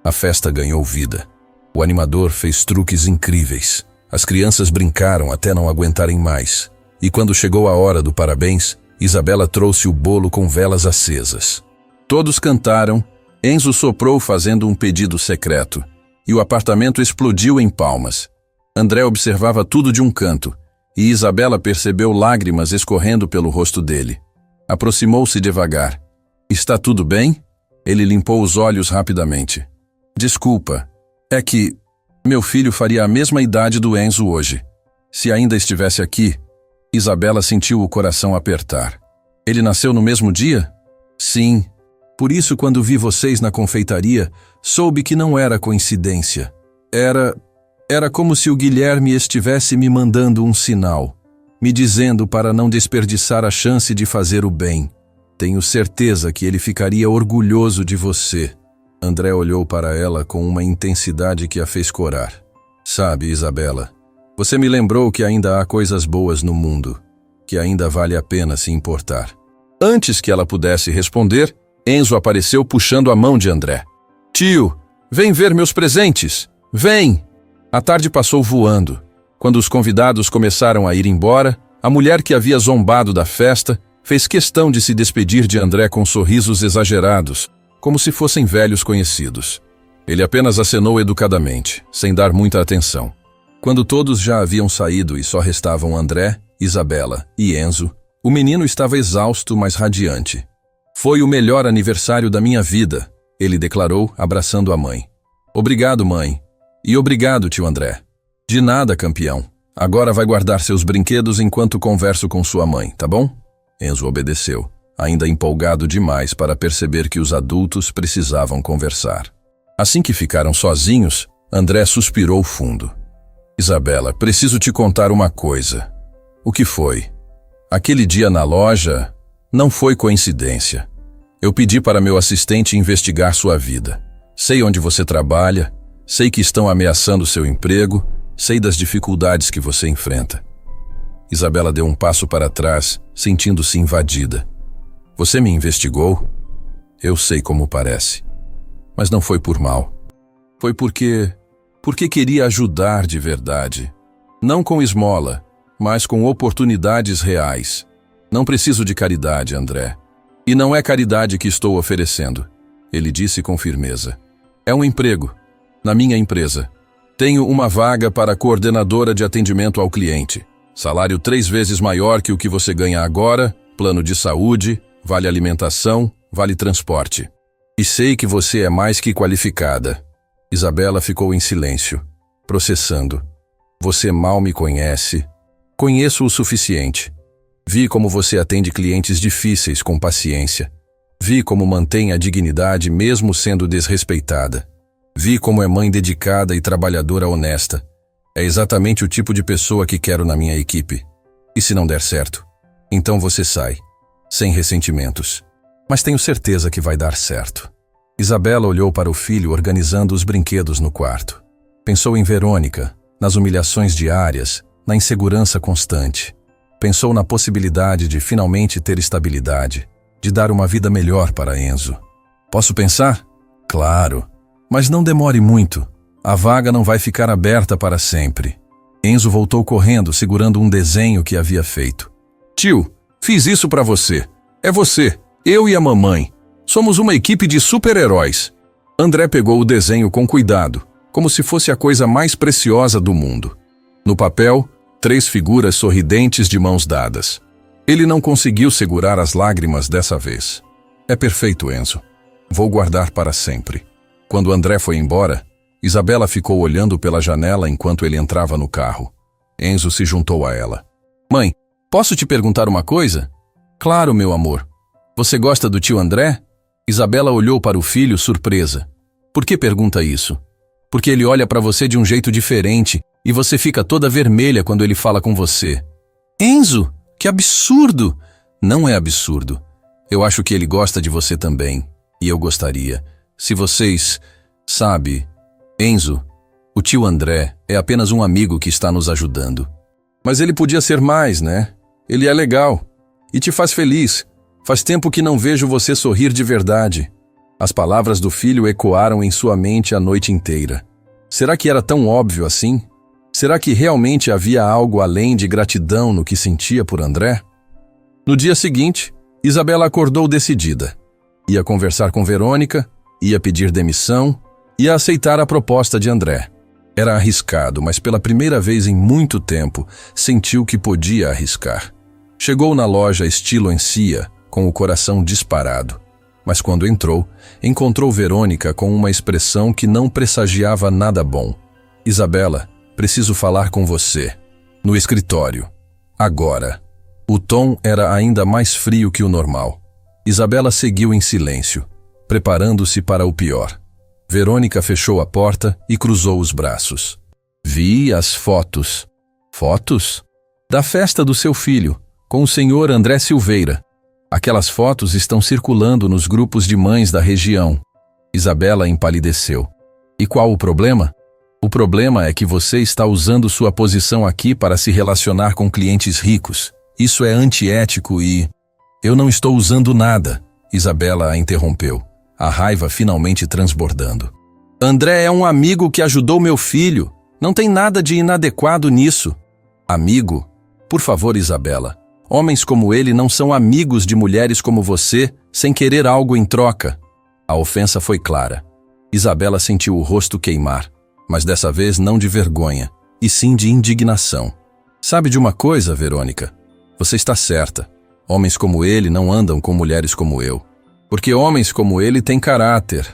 A festa ganhou vida. O animador fez truques incríveis. As crianças brincaram até não aguentarem mais. E quando chegou a hora do parabéns, Isabela trouxe o bolo com velas acesas. Todos cantaram, Enzo soprou fazendo um pedido secreto, e o apartamento explodiu em palmas. André observava tudo de um canto, e Isabela percebeu lágrimas escorrendo pelo rosto dele. Aproximou-se devagar. Está tudo bem? Ele limpou os olhos rapidamente. Desculpa, é que meu filho faria a mesma idade do Enzo hoje. Se ainda estivesse aqui... Isabela sentiu o coração apertar. Ele nasceu no mesmo dia? Sim. Por isso, quando vi vocês na confeitaria, soube que não era coincidência. Era como se o Guilherme estivesse me mandando um sinal, me dizendo para não desperdiçar a chance de fazer o bem. Tenho certeza que ele ficaria orgulhoso de você. André olhou para ela com uma intensidade que a fez corar. Sabe, Isabela, você me lembrou que ainda há coisas boas no mundo, que ainda vale a pena se importar. Antes que ela pudesse responder, Enzo apareceu puxando a mão de André. Tio, vem ver meus presentes! Vem! A tarde passou voando. Quando os convidados começaram a ir embora, a mulher que havia zombado da festa fez questão de se despedir de André com sorrisos exagerados, como se fossem velhos conhecidos. Ele apenas acenou educadamente, sem dar muita atenção. Quando todos já haviam saído e só restavam André, Isabela e Enzo, o menino estava exausto, mas radiante. Foi o melhor aniversário da minha vida, ele declarou, abraçando a mãe. Obrigado, mãe. E obrigado, tio André. De nada, campeão. Agora vai guardar seus brinquedos enquanto converso com sua mãe, tá bom? Enzo obedeceu, ainda empolgado demais para perceber que os adultos precisavam conversar. Assim que ficaram sozinhos, André suspirou fundo. Isabela, preciso te contar uma coisa. O que foi? Aquele dia na loja não foi coincidência. Eu pedi para meu assistente investigar sua vida. Sei onde você trabalha, sei que estão ameaçando seu emprego, sei das dificuldades que você enfrenta. Isabela deu um passo para trás, sentindo-se invadida. Você me investigou? Eu sei como parece. Mas não foi por mal. Foi porque queria ajudar de verdade. Não com esmola, mas com oportunidades reais. Não preciso de caridade, André. E não é caridade que estou oferecendo, ele disse com firmeza. É um emprego, na minha empresa. Tenho uma vaga para coordenadora de atendimento ao cliente. Salário 3 vezes maior que o que você ganha agora, plano de saúde, vale alimentação, vale transporte. E sei que você é mais que qualificada. Isabela ficou em silêncio, processando. Você mal me conhece. Conheço o suficiente. Vi como você atende clientes difíceis com paciência. Vi como mantém a dignidade mesmo sendo desrespeitada. Vi como é mãe dedicada e trabalhadora honesta. É exatamente o tipo de pessoa que quero na minha equipe. E se não der certo, então você sai, sem ressentimentos. Mas tenho certeza que vai dar certo. Isabela olhou para o filho organizando os brinquedos no quarto. Pensou em Verônica, nas humilhações diárias, na insegurança constante. Pensou na possibilidade de finalmente ter estabilidade, de dar uma vida melhor para Enzo. Posso pensar? Claro, mas não demore muito. A vaga não vai ficar aberta para sempre. Enzo voltou correndo, segurando um desenho que havia feito. Tio, fiz isso para você. É você, eu e a mamãe. Somos uma equipe de super-heróis. André pegou o desenho com cuidado, como se fosse a coisa mais preciosa do mundo. No papel, 3 figuras sorridentes de mãos dadas. Ele não conseguiu segurar as lágrimas dessa vez. É perfeito, Enzo. Vou guardar para sempre. Quando André foi embora, Isabela ficou olhando pela janela enquanto ele entrava no carro. Enzo se juntou a ela. Mãe, posso te perguntar uma coisa? Claro, meu amor. Você gosta do tio André? Isabela olhou para o filho surpresa. Por que pergunta isso? Porque ele olha para você de um jeito diferente e você fica toda vermelha quando ele fala com você. Enzo, que absurdo! Não é absurdo. Eu acho que ele gosta de você também. E eu gostaria. Se vocês... Sabe... Enzo, o tio André é apenas um amigo que está nos ajudando. Mas ele podia ser mais, né? Ele é legal. E te faz feliz. Faz tempo que não vejo você sorrir de verdade. As palavras do filho ecoaram em sua mente a noite inteira. Será que era tão óbvio assim? Será que realmente havia algo além de gratidão no que sentia por André? No dia seguinte, Isabela acordou decidida. Ia conversar com Verônica, ia pedir demissão, ia aceitar a proposta de André. Era arriscado, mas pela primeira vez em muito tempo, sentiu que podia arriscar. Chegou na loja estilo Encia, com o coração disparado. Mas quando entrou, encontrou Verônica com uma expressão que não pressagiava nada bom. Isabela, preciso falar com você. No escritório. Agora. O tom era ainda mais frio que o normal. Isabela seguiu em silêncio, preparando-se para o pior. Verônica fechou a porta e cruzou os braços. Vi as fotos. Fotos? Da festa do seu filho, com o senhor André Silveira. Aquelas fotos estão circulando nos grupos de mães da região. Isabela empalideceu. E qual o problema? O problema é que você está usando sua posição aqui para se relacionar com clientes ricos. Isso é antiético e... Eu não estou usando nada, Isabela a interrompeu, a raiva finalmente transbordando. André é um amigo que ajudou meu filho. Não tem nada de inadequado nisso. Amigo? Por favor, Isabela. Homens como ele não são amigos de mulheres como você, sem querer algo em troca. A ofensa foi clara. Isabela sentiu o rosto queimar, mas dessa vez não de vergonha, e sim de indignação. Sabe de uma coisa, Verônica? Você está certa. Homens como ele não andam com mulheres como eu. Porque homens como ele têm caráter,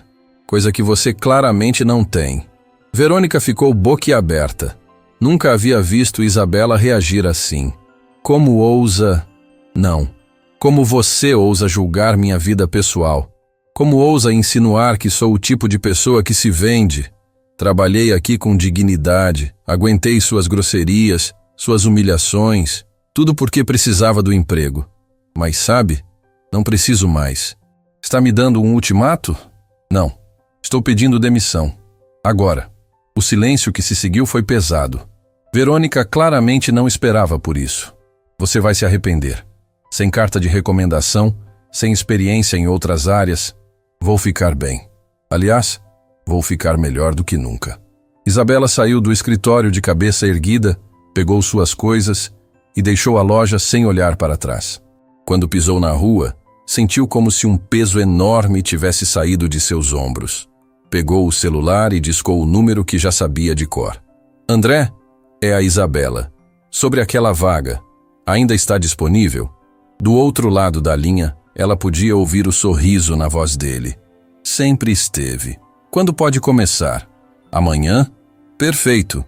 coisa que você claramente não tem. Verônica ficou boquiaberta. Nunca havia visto Isabela reagir assim. Como ousa... Não. Como você ousa julgar minha vida pessoal? Como ousa insinuar que sou o tipo de pessoa que se vende? Trabalhei aqui com dignidade, aguentei suas grosserias, suas humilhações, tudo porque precisava do emprego. Mas sabe, não preciso mais. Está me dando um ultimato? Não. Estou pedindo demissão. Agora. O silêncio que se seguiu foi pesado. Verônica claramente não esperava por isso. Você vai se arrepender. Sem carta de recomendação, sem experiência em outras áreas, vou ficar bem. Aliás, vou ficar melhor do que nunca. Isabela saiu do escritório de cabeça erguida, pegou suas coisas e deixou a loja sem olhar para trás. Quando pisou na rua, sentiu como se um peso enorme tivesse saído de seus ombros. Pegou o celular e discou o número que já sabia de cor. André, é a Isabela. Sobre aquela vaga, ainda está disponível? Do outro lado da linha, ela podia ouvir o sorriso na voz dele. Sempre esteve. Quando pode começar? Amanhã? Perfeito.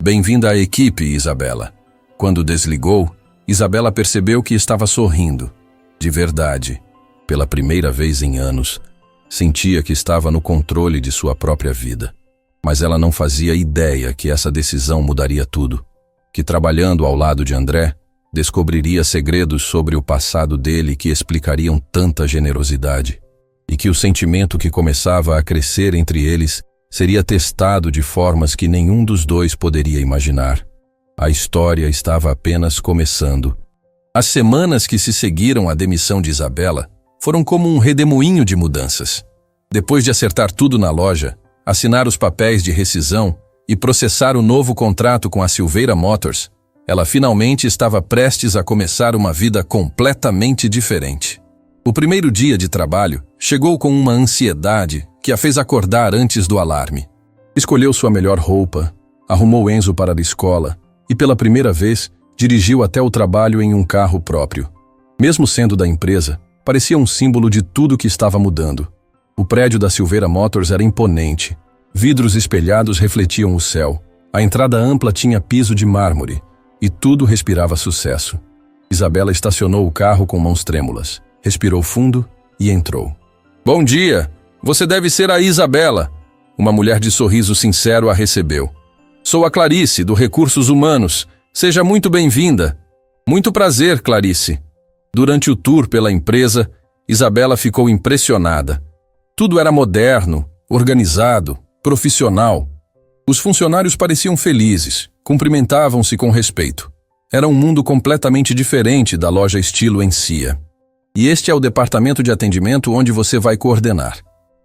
Bem-vinda à equipe, Isabela. Quando desligou, Isabela percebeu que estava sorrindo. De verdade. Pela primeira vez em anos, sentia que estava no controle de sua própria vida. Mas ela não fazia ideia que essa decisão mudaria tudo. Que trabalhando ao lado de André, descobriria segredos sobre o passado dele que explicariam tanta generosidade. E que o sentimento que começava a crescer entre eles seria testado de formas que nenhum dos dois poderia imaginar. A história estava apenas começando. As semanas que se seguiram à demissão de Isabela foram como um redemoinho de mudanças. Depois de acertar tudo na loja, assinar os papéis de rescisão e processar o novo contrato com a Silveira Motors, ela finalmente estava prestes a começar uma vida completamente diferente. O primeiro dia de trabalho chegou com uma ansiedade que a fez acordar antes do alarme. Escolheu sua melhor roupa, arrumou Enzo para a escola e, pela primeira vez, dirigiu até o trabalho em um carro próprio. Mesmo sendo da empresa, parecia um símbolo de tudo que estava mudando. O prédio da Silveira Motors era imponente. Vidros espelhados refletiam o céu. A entrada ampla tinha piso de mármore e tudo respirava sucesso. Isabela estacionou o carro com mãos trêmulas, respirou fundo e entrou. Bom dia! Você deve ser a Isabela. Uma mulher de sorriso sincero a recebeu. Sou a Clarice, do Recursos Humanos. Seja muito bem-vinda. Muito prazer, Clarice. Durante o tour pela empresa, Isabela ficou impressionada. Tudo era moderno, organizado, profissional. Os funcionários pareciam felizes, cumprimentavam-se com respeito. Era um mundo completamente diferente da loja estilo Encia. E este é o departamento de atendimento onde você vai coordenar.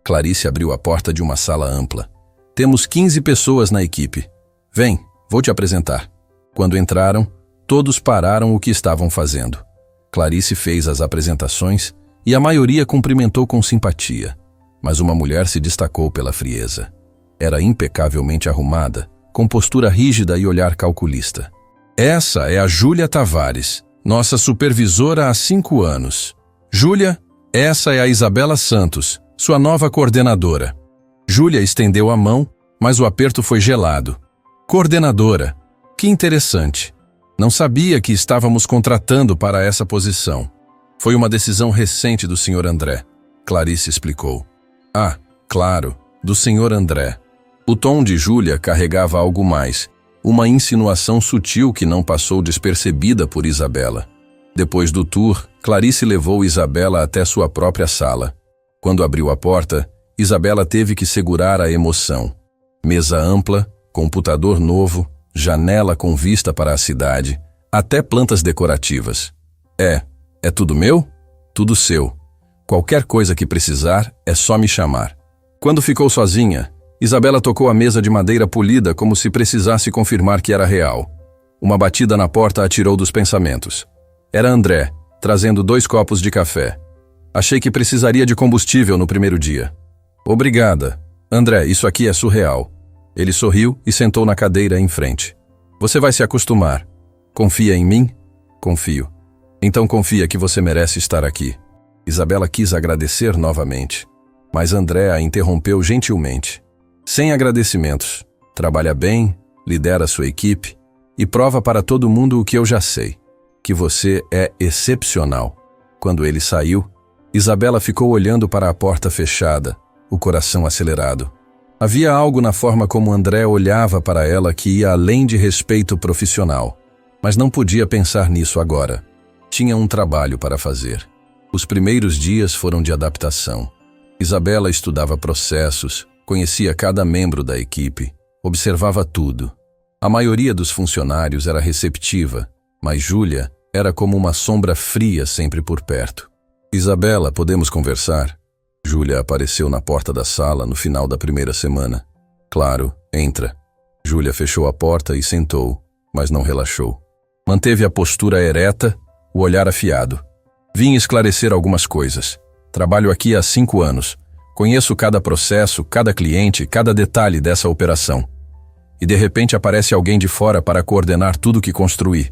Clarice abriu a porta de uma sala ampla. Temos 15 pessoas na equipe. Vem, vou te apresentar. Quando entraram, todos pararam o que estavam fazendo. Clarice fez as apresentações e a maioria cumprimentou com simpatia. Mas uma mulher se destacou pela frieza. Era impecavelmente arrumada, com postura rígida e olhar calculista. Essa é a Júlia Tavares, nossa supervisora há 5 anos. Júlia, essa é a Isabela Santos, sua nova coordenadora. Júlia estendeu a mão, mas o aperto foi gelado. Coordenadora, que interessante. Não sabia que estávamos contratando para essa posição. Foi uma decisão recente do Sr. André, Clarice explicou. Ah, claro, do Sr. André. O tom de Júlia carregava algo mais, uma insinuação sutil que não passou despercebida por Isabela. Depois do tour, Clarice levou Isabela até sua própria sala. Quando abriu a porta, Isabela teve que segurar a emoção. Mesa ampla, computador novo, janela com vista para a cidade, até plantas decorativas. É tudo meu? Tudo seu. Qualquer coisa que precisar, é só me chamar. Quando ficou sozinha, Isabela tocou a mesa de madeira polida como se precisasse confirmar que era real. Uma batida na porta a tirou dos pensamentos. Era André, trazendo 2 copos de café. Achei que precisaria de combustível no primeiro dia. Obrigada. André, isso aqui é surreal. Ele sorriu e sentou na cadeira em frente. Você vai se acostumar. Confia em mim? Confio. Então confia que você merece estar aqui. Isabela quis agradecer novamente, mas André a interrompeu gentilmente. Sem agradecimentos. Trabalha bem, lidera sua equipe e prova para todo mundo o que eu já sei, que você é excepcional. Quando ele saiu, Isabela ficou olhando para a porta fechada, o coração acelerado. Havia algo na forma como André olhava para ela que ia além de respeito profissional, mas não podia pensar nisso agora. Tinha um trabalho para fazer. Os primeiros dias foram de adaptação. Isabela estudava processos, conhecia cada membro da equipe, observava tudo. A maioria dos funcionários era receptiva, mas Júlia era como uma sombra fria sempre por perto. Isabela, podemos conversar? Júlia apareceu na porta da sala no final da primeira semana. Claro, entra. Júlia fechou a porta e sentou, mas não relaxou. Manteve a postura ereta, o olhar afiado. Vim esclarecer algumas coisas. Trabalho aqui há 5 anos. Conheço cada processo, cada cliente, cada detalhe dessa operação. E de repente aparece alguém de fora para coordenar tudo que construí.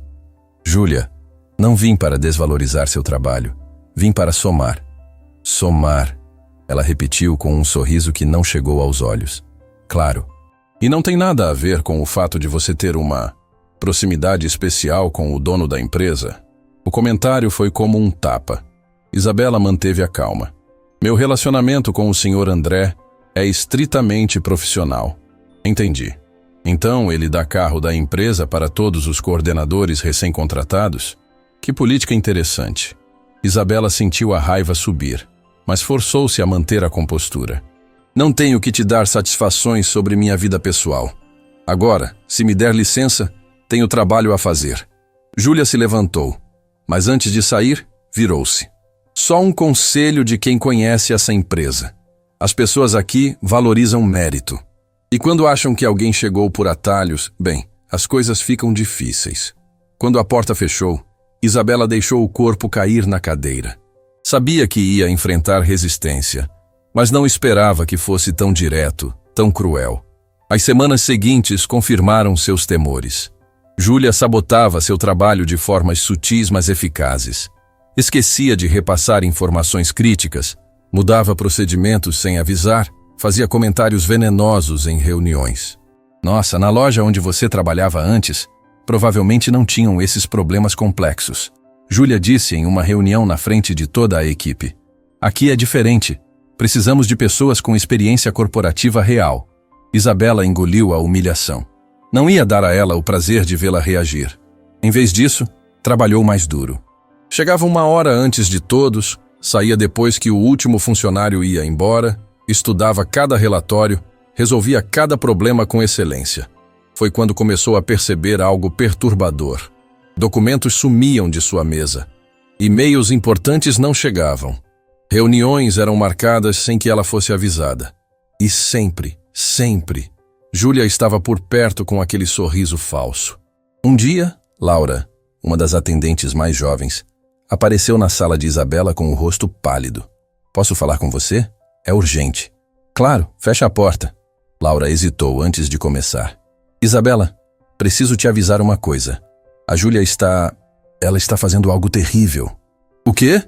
Júlia, não vim para desvalorizar seu trabalho. Vim para somar. Somar. Ela repetiu com um sorriso que não chegou aos olhos. Claro. E não tem nada a ver com o fato de você ter uma proximidade especial com o dono da empresa. O comentário foi como um tapa. Isabela manteve a calma. Meu relacionamento com o Sr. André é estritamente profissional. Entendi. Então ele dá carro da empresa para todos os coordenadores recém-contratados? Que política interessante. Isabela sentiu a raiva subir, mas forçou-se a manter a compostura. Não tenho que te dar satisfações sobre minha vida pessoal. Agora, se me der licença, tenho trabalho a fazer. Júlia se levantou, mas antes de sair, virou-se. Só um conselho de quem conhece essa empresa. As pessoas aqui valorizam mérito. E quando acham que alguém chegou por atalhos, bem, as coisas ficam difíceis. Quando a porta fechou, Isabela deixou o corpo cair na cadeira. Sabia que ia enfrentar resistência, mas não esperava que fosse tão direto, tão cruel. As semanas seguintes confirmaram seus temores. Júlia sabotava seu trabalho de formas sutis mas eficazes. Esquecia de repassar informações críticas, mudava procedimentos sem avisar, Fazia comentários venenosos em reuniões. Nossa, na loja onde você trabalhava antes, provavelmente não tinham esses problemas complexos. Júlia disse em uma reunião na frente de toda a equipe. Aqui é diferente. Precisamos de pessoas com experiência corporativa real. Isabela engoliu a humilhação. Não ia dar a ela o prazer de vê-la reagir. Em vez disso, trabalhou mais duro. Chegava 1 hora antes de todos, saía depois que o último funcionário ia embora, estudava cada relatório, resolvia cada problema com excelência. Foi quando começou a perceber algo perturbador. Documentos sumiam de sua mesa. E-mails importantes não chegavam. Reuniões eram marcadas sem que ela fosse avisada. E sempre, Júlia estava por perto com aquele sorriso falso. Um dia, Laura, uma das atendentes mais jovens, apareceu na sala de Isabela com o rosto pálido. Posso falar com você? É urgente. Claro, fecha a porta. Laura hesitou antes de começar. Isabela, preciso te avisar uma coisa. A Júlia ela está fazendo algo terrível. O quê?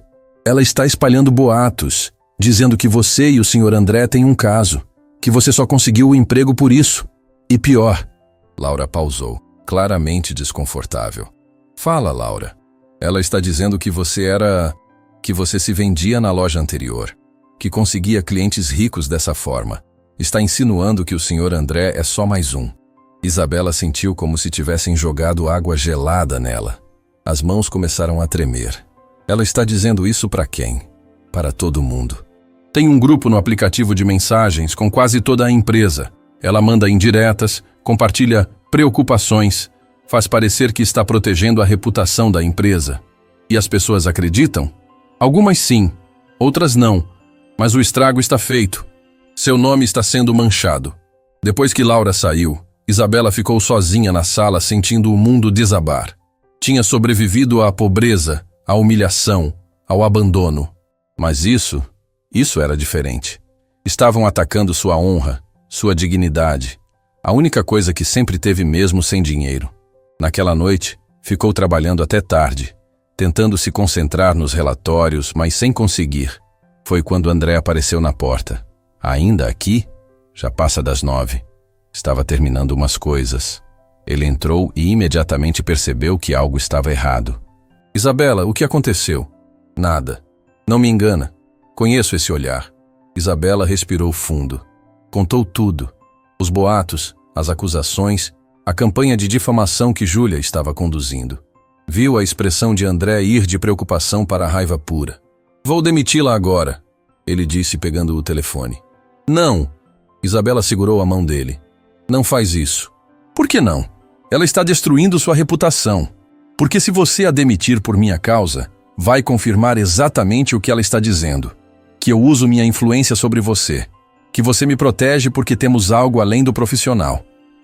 Ela está espalhando boatos, dizendo que você e o Sr. André têm um caso, que você só conseguiu o emprego por isso. E pior. Laura pausou, claramente desconfortável. Fala, Laura. Ela está dizendo que você se vendia na loja anterior, que conseguia clientes ricos dessa forma. Está insinuando que o Sr. André é só mais um. Isabela sentiu como se tivessem jogado água gelada nela. As mãos começaram a tremer. Ela está dizendo isso para quem? Para todo mundo. Tem um grupo no aplicativo de mensagens com quase toda a empresa. Ela manda indiretas, compartilha preocupações, faz parecer que está protegendo a reputação da empresa. E as pessoas acreditam? Algumas sim, outras não. Mas o estrago está feito. Seu nome está sendo manchado. Depois que Laura saiu, Isabela ficou sozinha na sala sentindo o mundo desabar. Tinha sobrevivido à pobreza, à humilhação, ao abandono. Mas isso era diferente. Estavam atacando sua honra, sua dignidade, a única coisa que sempre teve mesmo sem dinheiro. Naquela noite, ficou trabalhando até tarde, tentando se concentrar nos relatórios, mas sem conseguir. Foi quando André apareceu na porta. Ainda aqui? Já passa das 9. Estava terminando umas coisas. Ele entrou e imediatamente percebeu que algo estava errado. Isabela, o que aconteceu? Nada. Não me engana. Conheço esse olhar. Isabela respirou fundo. Contou tudo. Os boatos, as acusações, a campanha de difamação que Júlia estava conduzindo. Viu a expressão de André ir de preocupação para a raiva pura. Vou demiti-la agora, ele disse pegando o telefone. Não! Isabela segurou a mão dele. Não faz isso. Por que não? Ela está destruindo sua reputação. Porque se você a demitir por minha causa, vai confirmar exatamente o que ela está dizendo. Que eu uso minha influência sobre você. Que você me protege porque temos algo além do profissional.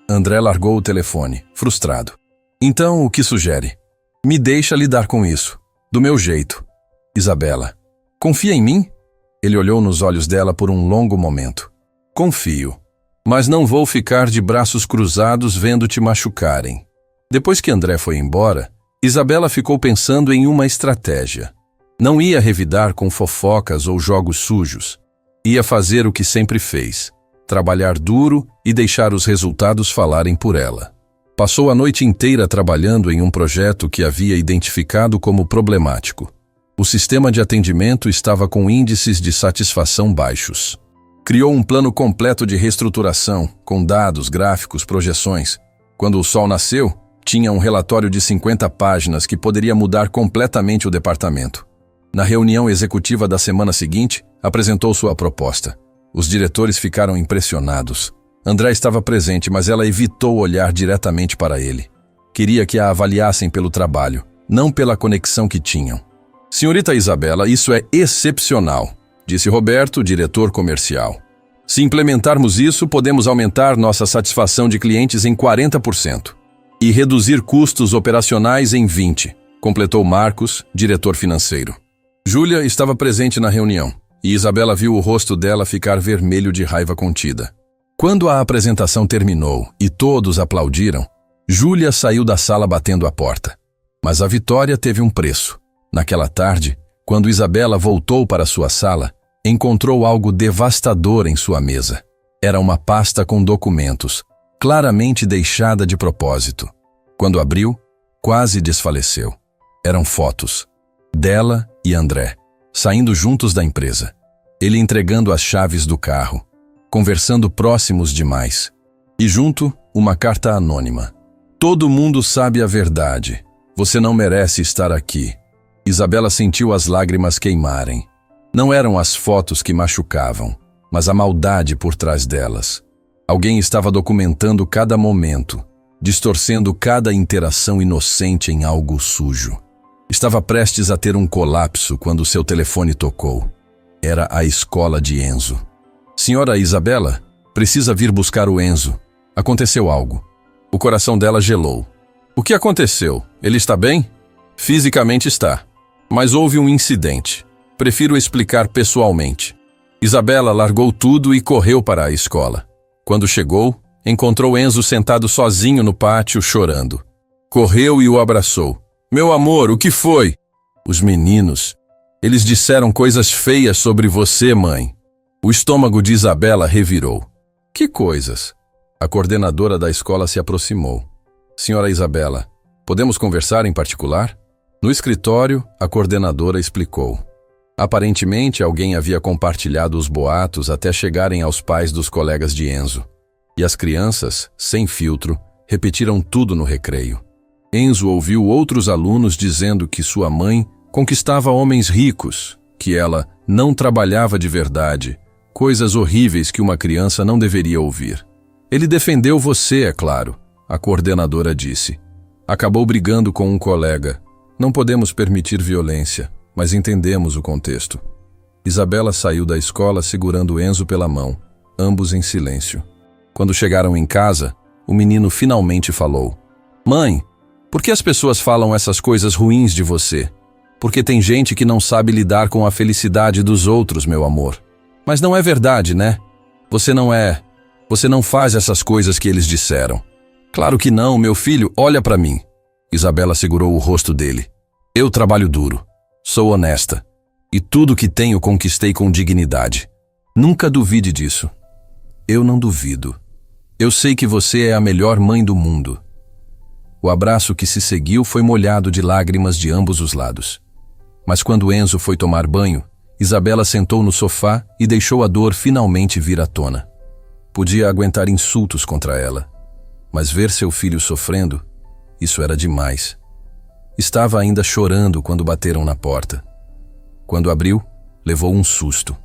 André largou o telefone, frustrado. Então, o que sugere? Me deixa lidar com isso. Do meu jeito. Isabela, confia em mim? Ele olhou nos olhos dela por um longo momento. Confio. Mas não vou ficar de braços cruzados vendo-te machucarem. Depois que André foi embora, Isabela ficou pensando em uma estratégia. Não ia revidar com fofocas ou jogos sujos. Ia fazer o que sempre fez. Trabalhar duro e deixar os resultados falarem por ela. Passou a noite inteira trabalhando em um projeto que havia identificado como problemático. O sistema de atendimento estava com índices de satisfação baixos. Criou um plano completo de reestruturação, com dados, gráficos, projeções. Quando o sol nasceu, tinha um relatório de 50 páginas que poderia mudar completamente o departamento. Na reunião executiva da semana seguinte, apresentou sua proposta. Os diretores ficaram impressionados. André estava presente, mas ela evitou olhar diretamente para ele. Queria que a avaliassem pelo trabalho, não pela conexão que tinham. Senhorita Isabela, isso é excepcional, disse Roberto, diretor comercial. Se implementarmos isso, podemos aumentar nossa satisfação de clientes em 40% e reduzir custos operacionais em 20%, completou Marcos, diretor financeiro. Júlia estava presente na reunião e Isabela viu o rosto dela ficar vermelho de raiva contida. Quando a apresentação terminou e todos aplaudiram, Júlia saiu da sala batendo a porta. Mas a vitória teve um preço. Naquela tarde, quando Isabela voltou para sua sala, encontrou algo devastador em sua mesa. Era uma pasta com documentos, claramente deixada de propósito. Quando abriu, quase desfaleceu. Eram fotos dela e André, saindo juntos da empresa. Ele entregando as chaves do carro, conversando próximos demais. E junto, uma carta anônima. Todo mundo sabe a verdade. Você não merece estar aqui. Isabela sentiu as lágrimas queimarem. Não eram as fotos que machucavam, mas a maldade por trás delas. Alguém estava documentando cada momento, distorcendo cada interação inocente em algo sujo. Estava prestes a ter um colapso quando seu telefone tocou. Era a escola de Enzo. Senhora Isabela, precisa vir buscar o Enzo. Aconteceu algo. O coração dela gelou. O que aconteceu? Ele está bem? Fisicamente está. Mas houve um incidente. Prefiro explicar pessoalmente. Isabela largou tudo e correu para a escola. Quando chegou, encontrou Enzo sentado sozinho no pátio, chorando. Correu e o abraçou. Meu amor, o que foi? Os meninos. Eles disseram coisas feias sobre você, mãe. O estômago de Isabela revirou. Que coisas? A coordenadora da escola se aproximou. Senhora Isabela, podemos conversar em particular? No escritório, a coordenadora explicou. Aparentemente, alguém havia compartilhado os boatos até chegarem aos pais dos colegas de Enzo. E as crianças, sem filtro, repetiram tudo no recreio. Enzo ouviu outros alunos dizendo que sua mãe conquistava homens ricos, que ela não trabalhava de verdade, coisas horríveis que uma criança não deveria ouvir. Ele defendeu você, é claro, a coordenadora disse. Acabou brigando com um colega. Não podemos permitir violência, mas entendemos o contexto. Isabela saiu da escola segurando Enzo pela mão, ambos em silêncio. Quando chegaram em casa, o menino finalmente falou. Mãe, por que as pessoas falam essas coisas ruins de você? Porque tem gente que não sabe lidar com a felicidade dos outros, meu amor. Mas não é verdade, né? Você não faz essas coisas que eles disseram. Claro que não, meu filho, olha para mim. Isabela segurou o rosto dele. Eu trabalho duro. Sou honesta. E tudo que tenho conquistei com dignidade. Nunca duvide disso. Eu não duvido. Eu sei que você é a melhor mãe do mundo. O abraço que se seguiu foi molhado de lágrimas de ambos os lados. Mas quando Enzo foi tomar banho, Isabela sentou no sofá e deixou a dor finalmente vir à tona. Podia aguentar insultos contra ela, mas ver seu filho sofrendo, isso era demais. Estava ainda chorando quando bateram na porta. Quando abriu, levou um susto.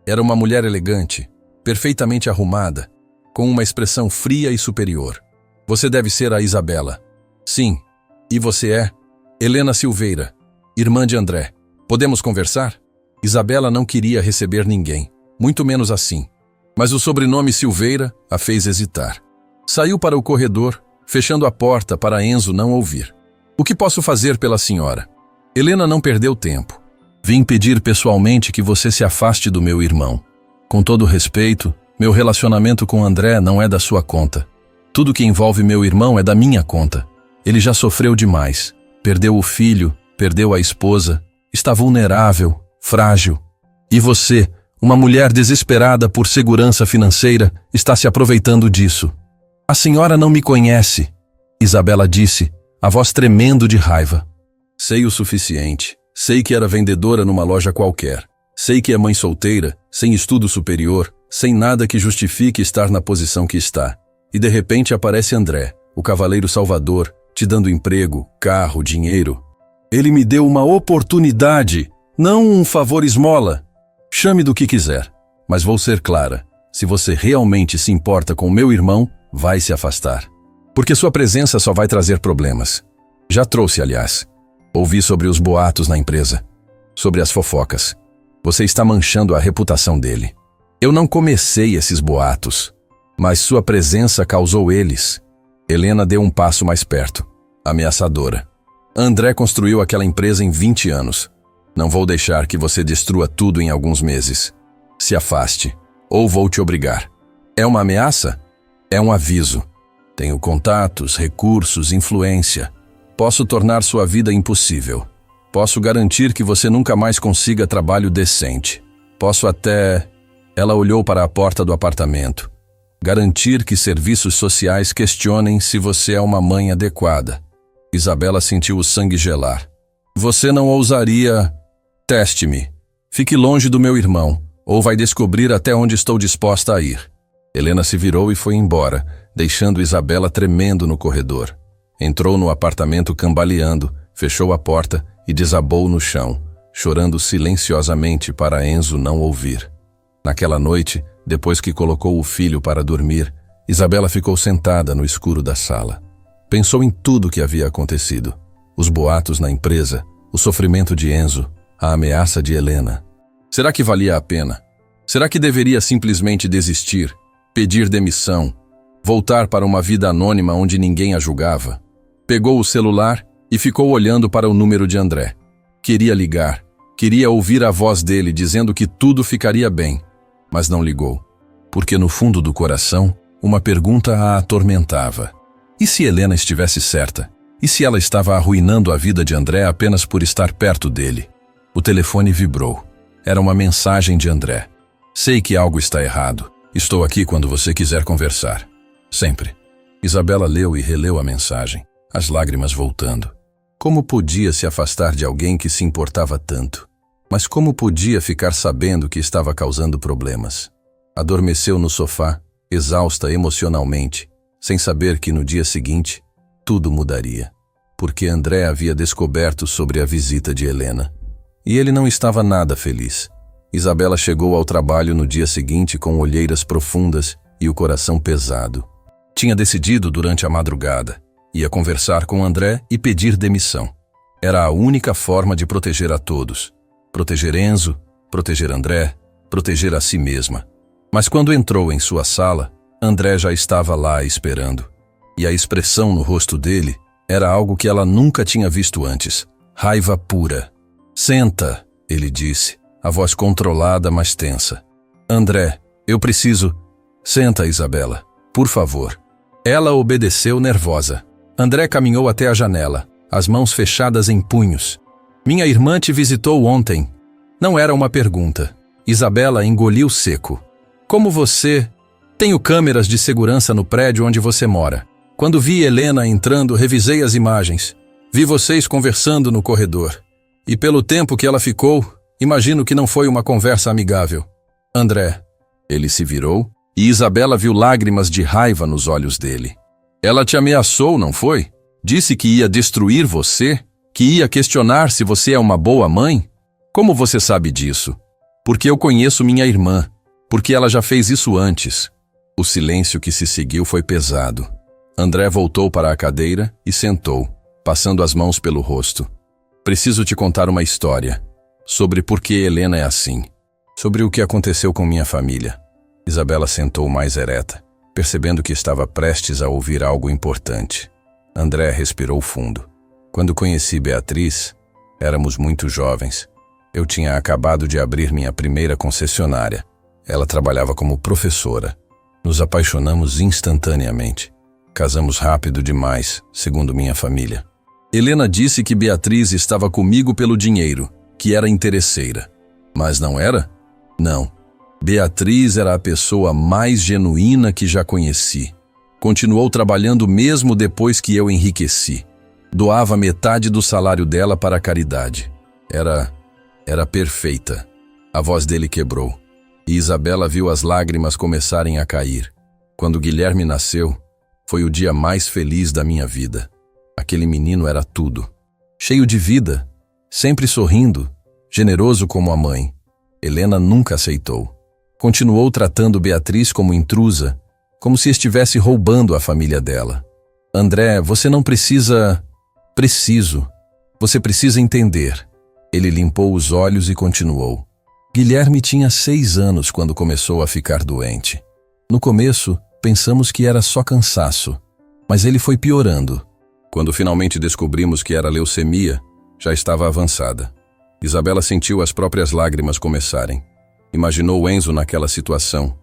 Era uma mulher elegante, perfeitamente arrumada, com uma expressão fria e superior. Você deve ser a Isabela. Sim. E você é? Helena Silveira, irmã de André. Podemos conversar? Isabela não queria receber ninguém, muito menos assim. Mas o sobrenome Silveira a fez hesitar. Saiu para o corredor, fechando a porta para Enzo não ouvir. O que posso fazer pela senhora? Helena não perdeu tempo. Vim pedir pessoalmente que você se afaste do meu irmão. Com todo respeito, meu relacionamento com André não é da sua conta. Tudo que envolve meu irmão é da minha conta. Ele já sofreu demais. Perdeu o filho, perdeu a esposa, está vulnerável, frágil. E você, uma mulher desesperada por segurança financeira, está se aproveitando disso. A senhora não me conhece, Isabela disse, a voz tremendo de raiva. Sei o suficiente. Sei que era vendedora numa loja qualquer. Sei que é mãe solteira, sem estudo superior, sem nada que justifique estar na posição que está. E de repente aparece André, o cavaleiro salvador, te dando emprego, carro, dinheiro. Ele me deu uma oportunidade, não um favor esmola. Chame do que quiser, mas vou ser clara. Se você realmente se importa com meu irmão, vai se afastar. Porque sua presença só vai trazer problemas. Já trouxe, aliás. Ouvi sobre os boatos na empresa. Sobre as fofocas. Você está manchando a reputação dele. Eu não comecei esses boatos, mas sua presença causou eles. Helena deu um passo mais perto, ameaçadora. André construiu aquela empresa em 20 anos. Não vou deixar que você destrua tudo em alguns meses. Se afaste, ou vou te obrigar. É uma ameaça? É um aviso. Tenho contatos, recursos, influência. Posso tornar sua vida impossível. Posso garantir que você nunca mais consiga trabalho decente. Posso até... Ela olhou para a porta do apartamento. Garantir que serviços sociais questionem se você é uma mãe adequada. Isabela sentiu o sangue gelar. Você não ousaria... Teste-me. Fique longe do meu irmão, ou vai descobrir até onde estou disposta a ir. Helena se virou e foi embora, deixando Isabela tremendo no corredor. Entrou no apartamento cambaleando, fechou a porta e desabou no chão, chorando silenciosamente para Enzo não ouvir. Naquela noite, depois que colocou o filho para dormir, Isabela ficou sentada no escuro da sala. Pensou em tudo o que havia acontecido. Os boatos na empresa, o sofrimento de Enzo, a ameaça de Helena. Será que valia a pena? Será que deveria simplesmente desistir, pedir demissão, voltar para uma vida anônima onde ninguém a julgava? Pegou o celular e ficou olhando para o número de André. Queria ligar, queria ouvir a voz dele dizendo que tudo ficaria bem, mas não ligou, porque no fundo do coração, uma pergunta a atormentava. E se Helena estivesse certa? E se ela estava arruinando a vida de André apenas por estar perto dele? O telefone vibrou. Era uma mensagem de André. Sei que algo está errado. Estou aqui quando você quiser conversar. Sempre. Isabela leu e releu a mensagem, as lágrimas voltando. Como podia se afastar de alguém que se importava tanto? Mas como podia ficar sabendo que estava causando problemas? Adormeceu no sofá, exausta emocionalmente, sem saber que no dia seguinte, tudo mudaria. Porque André havia descoberto sobre a visita de Helena. E ele não estava nada feliz. Isabela chegou ao trabalho no dia seguinte com olheiras profundas e o coração pesado. Tinha decidido durante a madrugada. Ia conversar com André e pedir demissão. Era a única forma de proteger a todos. Proteger Enzo, proteger André, proteger a si mesma. Mas quando entrou em sua sala, André já estava lá esperando. E a expressão no rosto dele era algo que ela nunca tinha visto antes. Raiva pura. Senta, ele disse, a voz controlada, mas tensa. André, eu preciso... Senta, Isabela, por favor. Ela obedeceu nervosa. André caminhou até a janela, as mãos fechadas em punhos. Minha irmã te visitou ontem. Não era uma pergunta. Isabela engoliu seco. Como você... Tenho câmeras de segurança no prédio onde você mora. Quando vi Helena entrando, revisei as imagens. Vi vocês conversando no corredor. E pelo tempo que ela ficou, imagino que não foi uma conversa amigável. André. Ele se virou e Isabela viu lágrimas de raiva nos olhos dele. Ela te ameaçou, não foi? Disse que ia destruir você? Que ia questionar se você é uma boa mãe? Como você sabe disso? Porque eu conheço minha irmã. Porque ela já fez isso antes. O silêncio que se seguiu foi pesado. André voltou para a cadeira e sentou, passando as mãos pelo rosto. Preciso te contar uma história. Sobre por que Helena é assim. Sobre o que aconteceu com minha família. Isabela sentou mais ereta, percebendo que estava prestes a ouvir algo importante. André respirou fundo. Quando conheci Beatriz, éramos muito jovens. Eu tinha acabado de abrir minha primeira concessionária. Ela trabalhava como professora. Nos apaixonamos instantaneamente. Casamos rápido demais, segundo minha família. Helena disse que Beatriz estava comigo pelo dinheiro, que era interesseira. Mas não era? Não. Beatriz era a pessoa mais genuína que já conheci. Continuou trabalhando mesmo depois que eu enriqueci. Doava metade do salário dela para a caridade. Era perfeita. A voz dele quebrou. E Isabela viu as lágrimas começarem a cair. Quando Guilherme nasceu, foi o dia mais feliz da minha vida. Aquele menino era tudo. Cheio de vida, sempre sorrindo, generoso como a mãe. Helena nunca aceitou. Continuou tratando Beatriz como intrusa, como se estivesse roubando a família dela. André, você não precisa... Preciso. Você precisa entender. Ele limpou os olhos e continuou. Guilherme tinha 6 anos quando começou a ficar doente. No começo, pensamos que era só cansaço, mas ele foi piorando. Quando finalmente descobrimos que era leucemia, já estava avançada. Isabela sentiu as próprias lágrimas começarem. Imaginou Enzo naquela situação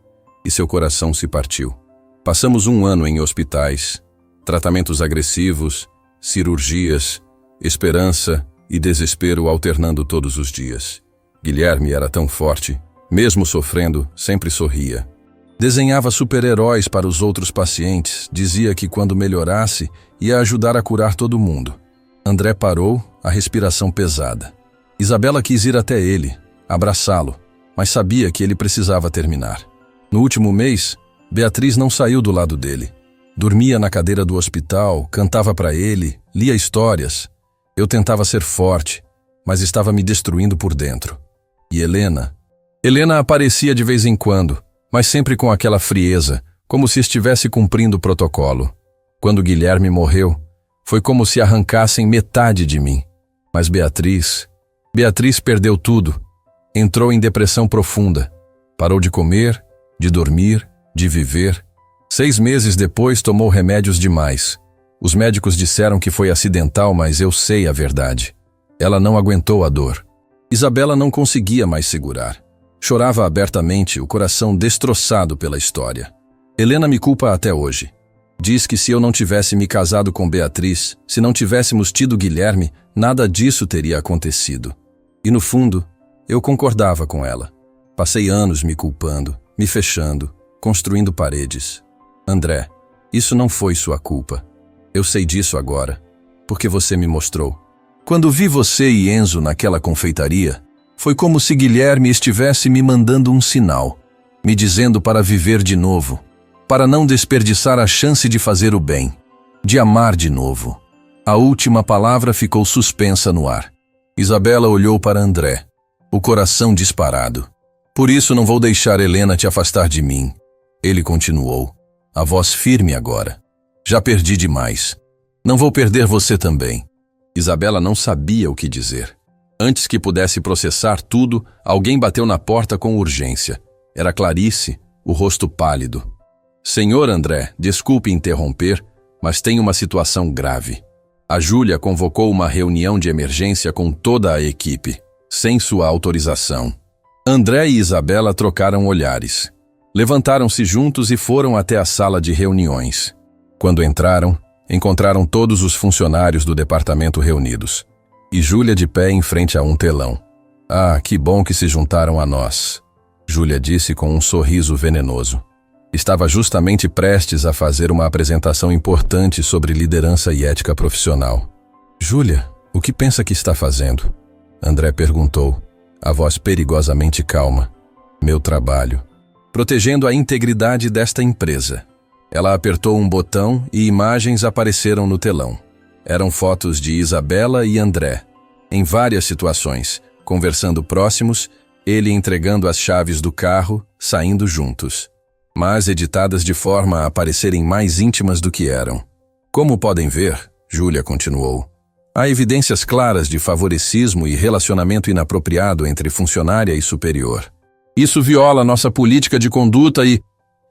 e seu coração se partiu. Passamos 1 ano em hospitais, tratamentos agressivos, cirurgias, esperança e desespero alternando todos os dias. Guilherme era tão forte, Mesmo sofrendo, sempre sorria. Desenhava super-heróis para os outros pacientes, dizia que quando melhorasse, ia ajudar a curar todo mundo. André parou, a respiração pesada. Isabela quis ir até ele, abraçá-lo, mas sabia que ele precisava terminar. No último mês, Beatriz não saiu do lado dele. Dormia na cadeira do hospital, cantava para ele, lia histórias. Eu tentava ser forte, mas estava me destruindo por dentro. E Helena? Helena aparecia de vez em quando, mas sempre com aquela frieza, como se estivesse cumprindo o protocolo. Quando Guilherme morreu, foi como se arrancassem metade de mim. Mas Beatriz perdeu tudo. Entrou em depressão profunda. Parou de comer, de dormir, de viver. 6 meses depois tomou remédios demais. Os médicos disseram que foi acidental, mas eu sei a verdade. Ela não aguentou a dor. Isabela não conseguia mais segurar. Chorava abertamente, o coração destroçado pela história. Helena me culpa até hoje. Diz que se eu não tivesse me casado com Beatriz, se não tivéssemos tido Guilherme, nada disso teria acontecido. E no fundo, eu concordava com ela. Passei anos me culpando, me fechando, construindo paredes. André, isso não foi sua culpa. Eu sei disso agora, porque você me mostrou. Quando vi você e Enzo naquela confeitaria, foi como se Guilherme estivesse me mandando um sinal, me dizendo para viver de novo, para não desperdiçar a chance de fazer o bem, de amar de novo. A última palavra ficou suspensa no ar. Isabela olhou para André, o coração disparado. Por isso não vou deixar Helena te afastar de mim. Ele continuou, a voz firme agora. Já perdi demais. Não vou perder você também. Isabela não sabia o que dizer. Antes que pudesse processar tudo, alguém bateu na porta com urgência. Era Clarice, o rosto pálido. Senhor André, desculpe interromper, mas tem uma situação grave. A Júlia convocou uma reunião de emergência com toda a equipe, sem sua autorização. André e Isabela trocaram olhares. Levantaram-se juntos e foram até a sala de reuniões. Quando encontraram todos os funcionários do departamento reunidos. E Júlia de pé em frente a um telão. Ah, que bom que se juntaram a nós, Júlia disse com um sorriso venenoso. Estava justamente prestes a fazer uma apresentação importante sobre liderança e ética profissional. Júlia, o que pensa que está fazendo? André perguntou, a voz perigosamente calma. Meu trabalho. Protegendo a integridade desta empresa. Ela apertou um botão e imagens apareceram no telão. Eram fotos de Isabela e André, em várias situações, conversando próximos, ele entregando as chaves do carro, saindo juntos. Mas editadas de forma a parecerem mais íntimas do que eram. Como podem ver, Júlia continuou, há evidências claras de favoritismo e relacionamento inapropriado entre funcionária e superior. Isso viola nossa política de conduta e...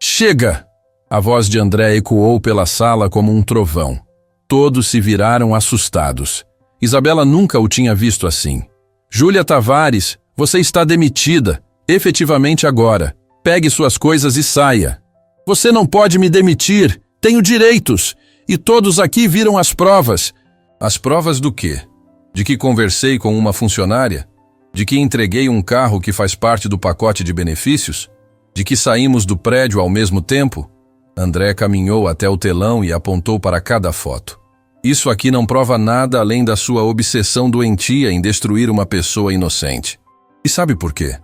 Chega! A voz de André ecoou pela sala como um trovão. Todos se viraram assustados. Isabela nunca o tinha visto assim. Júlia Tavares, você está demitida, efetivamente agora. Pegue suas coisas e saia. Você não pode me demitir, tenho direitos. E todos aqui viram as provas. As provas do quê? De que conversei com uma funcionária? De que entreguei um carro que faz parte do pacote de benefícios? De que saímos do prédio ao mesmo tempo? André caminhou até o telão e apontou para cada foto. Isso aqui não prova nada além da sua obsessão doentia em destruir uma pessoa inocente. E sabe por quê?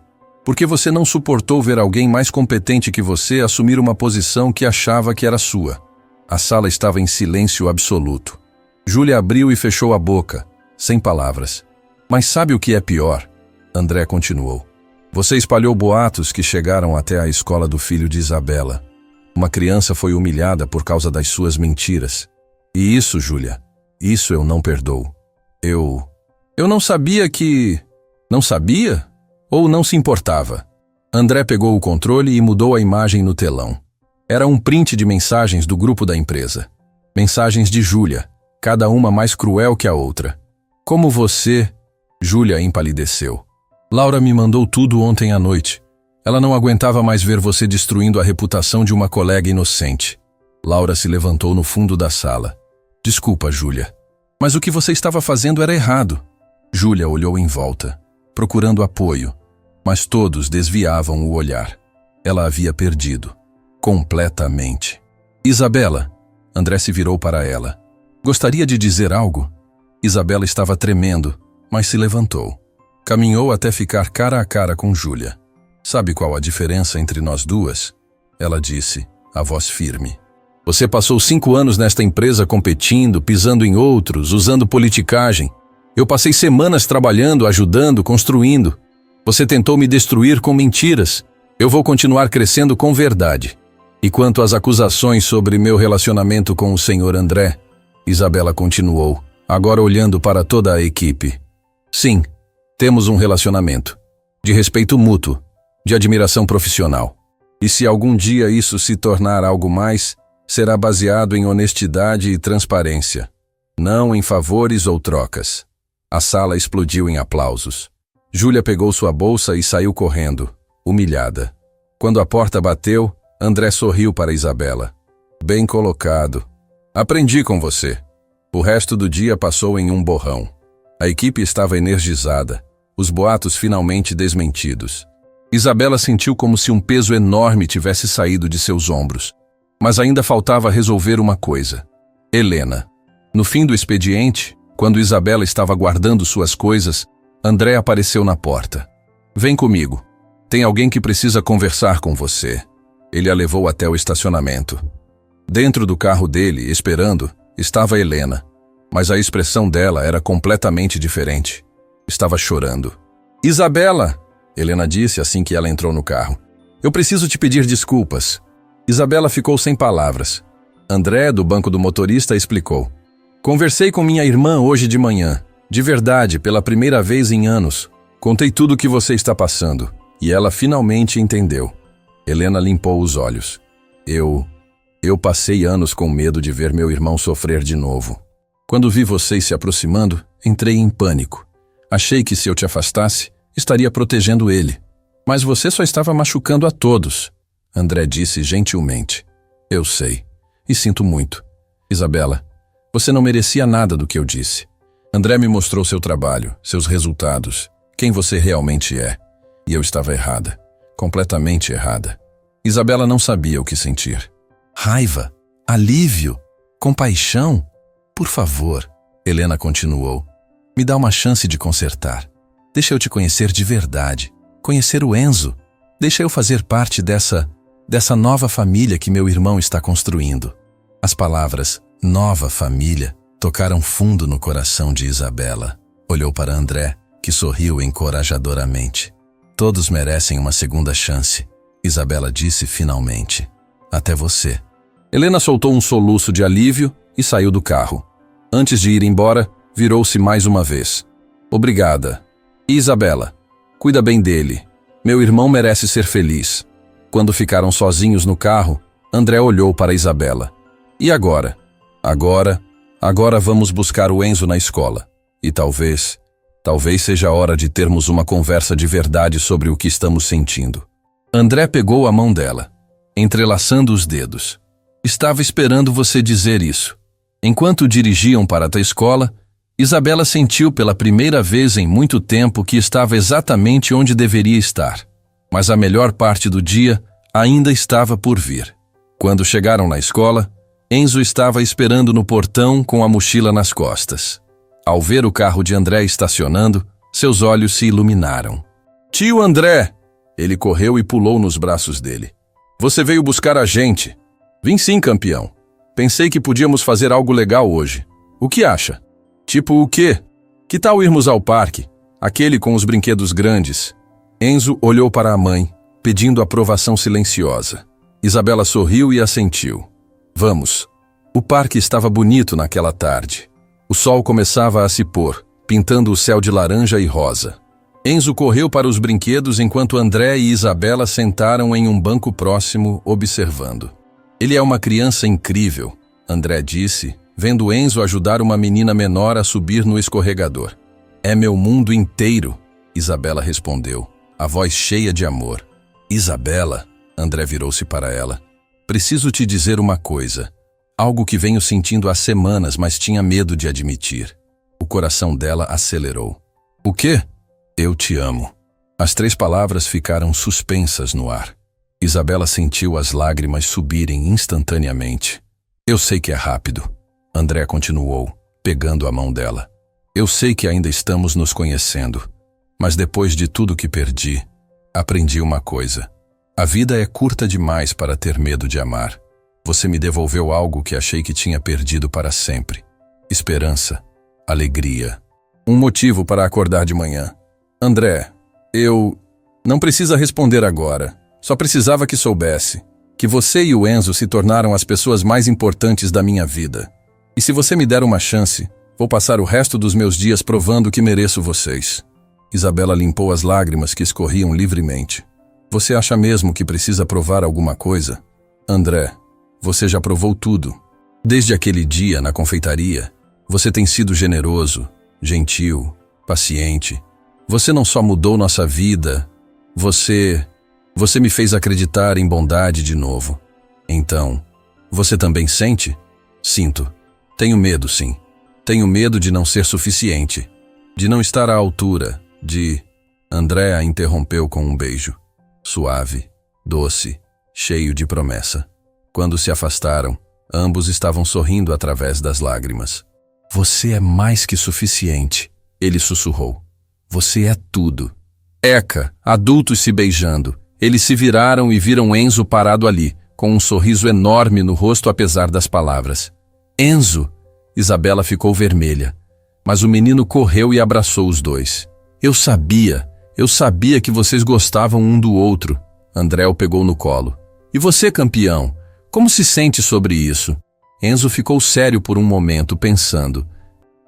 Porque você não suportou ver alguém mais competente que você assumir uma posição que achava que era sua. A sala estava em silêncio absoluto. Júlia abriu e fechou a boca, sem palavras. Mas sabe o que é pior? André continuou. Você espalhou boatos que chegaram até a escola do filho de Isabela. Uma criança foi humilhada por causa das suas mentiras. E isso, Júlia, isso eu não perdoo. Eu não sabia que... Não sabia? Ou não se importava? André pegou o controle e mudou a imagem no telão. Era um print de mensagens do grupo da empresa. Mensagens de Júlia, cada uma mais cruel que a outra. Como você... Júlia empalideceu. Laura me mandou tudo ontem à noite. Ela não aguentava mais ver você destruindo a reputação de uma colega inocente. Laura se levantou no fundo da sala. Desculpa, Júlia, mas o que você estava fazendo era errado. Júlia olhou em volta, procurando apoio. mas todos desviavam o olhar. Ela havia perdido. Completamente. Isabela. André se virou para ela. Gostaria de dizer algo? Isabela estava tremendo, mas se levantou. Caminhou até ficar cara a cara com Júlia. Sabe qual a diferença entre nós duas? Ela disse, a voz firme. Você passou 5 anos nesta empresa competindo, pisando em outros, usando politicagem. Eu passei semanas trabalhando, ajudando, construindo. Você tentou me destruir com mentiras. Eu vou continuar crescendo com verdade. E quanto às acusações sobre meu relacionamento com o Sr. André, Isabela continuou, agora olhando para toda a equipe. Sim, temos um relacionamento. De respeito mútuo, de admiração profissional. E se algum dia isso se tornar algo mais, será baseado em honestidade e transparência. Não em favores ou trocas. A sala explodiu em aplausos. Júlia pegou sua bolsa e saiu correndo, humilhada. Quando a porta bateu, André sorriu para Isabela. Bem colocado. Aprendi com você. O resto do dia passou em um borrão. A equipe estava energizada, os boatos finalmente desmentidos. Isabela sentiu como se um peso enorme tivesse saído de seus ombros. Mas ainda faltava resolver uma coisa. Helena. No fim do expediente, quando Isabela estava guardando suas coisas, André apareceu na porta. Vem comigo. Tem alguém que precisa conversar com você. Ele a levou até o estacionamento. Dentro do carro dele, esperando, estava Helena. Mas a expressão dela era completamente diferente. Estava chorando. Isabela! Helena disse assim que ela entrou no carro. Eu preciso te pedir desculpas. Isabela ficou sem palavras. André, do banco do motorista, explicou. Conversei com minha irmã hoje de manhã. De verdade, pela primeira vez em anos. Contei tudo o que você está passando. E ela finalmente entendeu. Helena limpou os olhos. Eu passei anos com medo de ver meu irmão sofrer de novo. Quando vi vocês se aproximando, entrei em pânico. Achei que se eu te afastasse, estaria protegendo ele. Mas você só estava machucando a todos. André disse gentilmente. Eu sei. E sinto muito. Isabela, você não merecia nada do que eu disse. André me mostrou seu trabalho, seus resultados, quem você realmente é. E eu estava errada. Completamente errada. Isabela não sabia o que sentir. Raiva, alívio, compaixão. Por favor, Helena continuou. Me dá uma chance de consertar. Deixa eu te conhecer de verdade. Conhecer o Enzo. Deixa eu fazer parte dessa nova família que meu irmão está construindo. As palavras nova família tocaram fundo no coração de Isabela. Olhou para André, que sorriu encorajadoramente. Todos merecem uma segunda chance, Isabela disse finalmente. Até você. Helena soltou um soluço de alívio e saiu do carro. Antes de ir embora, virou-se mais uma vez. Obrigada. E Isabela, cuida bem dele. Meu irmão merece ser feliz. Quando ficaram sozinhos no carro, André olhou para Isabela. E agora? Agora vamos buscar o Enzo na escola. E talvez seja a hora de termos uma conversa de verdade sobre o que estamos sentindo. André pegou a mão dela, entrelaçando os dedos. Estava esperando você dizer isso. Enquanto dirigiam para a escola, Isabela sentiu pela primeira vez em muito tempo que estava exatamente onde deveria estar. Mas a melhor parte do dia ainda estava por vir. Quando chegaram na escola, Enzo estava esperando no portão com a mochila nas costas. Ao ver o carro de André estacionando, seus olhos se iluminaram. Tio André! Ele correu e pulou nos braços dele. Você veio buscar a gente. Vim sim, campeão. Pensei que podíamos fazer algo legal hoje. O que acha? Tipo o quê? Que tal irmos ao parque? Aquele com os brinquedos grandes. Enzo olhou para a mãe, pedindo aprovação silenciosa. Isabela sorriu e assentiu. Vamos. O parque estava bonito naquela tarde. O sol começava a se pôr, pintando o céu de laranja e rosa. Enzo correu para os brinquedos enquanto André e Isabela sentaram em um banco próximo, observando. Ele é uma criança incrível, André disse, vendo Enzo ajudar uma menina menor a subir no escorregador. É meu mundo inteiro, Isabela respondeu, a voz cheia de amor. Isabela, André virou-se para ela. Preciso te dizer uma coisa. Algo que venho sentindo há semanas, mas tinha medo de admitir. O coração dela acelerou. O quê? Eu te amo. As 3 palavras ficaram suspensas no ar. Isabela sentiu as lágrimas subirem instantaneamente. Eu sei que é rápido, André continuou, pegando a mão dela. Eu sei que ainda estamos nos conhecendo, mas depois de tudo que perdi, aprendi uma coisa. A vida é curta demais para ter medo de amar. Você me devolveu algo que achei que tinha perdido para sempre. Esperança, alegria. Um motivo para acordar de manhã. André, não precisa responder agora. Só precisava que soubesse que você e o Enzo se tornaram as pessoas mais importantes da minha vida. E se você me der uma chance, vou passar o resto dos meus dias provando que mereço vocês. Isabela limpou as lágrimas que escorriam livremente. Você acha mesmo que precisa provar alguma coisa? André, você já provou tudo. Desde aquele dia na confeitaria, você tem sido generoso, gentil, paciente. Você não só mudou nossa vida, você me fez acreditar em bondade de novo. Então, você também sente? Sinto. Tenho medo, sim. Tenho medo de não ser suficiente, de não estar à altura, André a interrompeu com um beijo. Suave, doce, cheio de promessa. Quando se afastaram, ambos estavam sorrindo através das lágrimas. Você é mais que suficiente, ele sussurrou. Você é tudo. Eca, adultos se beijando. Eles se viraram e viram Enzo parado ali, com um sorriso enorme no rosto apesar das palavras. Enzo! Isabela ficou vermelha, mas o menino correu e abraçou os dois. Eu sabia que vocês gostavam um do outro. André o pegou no colo. E você, campeão? Como se sente sobre isso? Enzo ficou sério por um momento, pensando.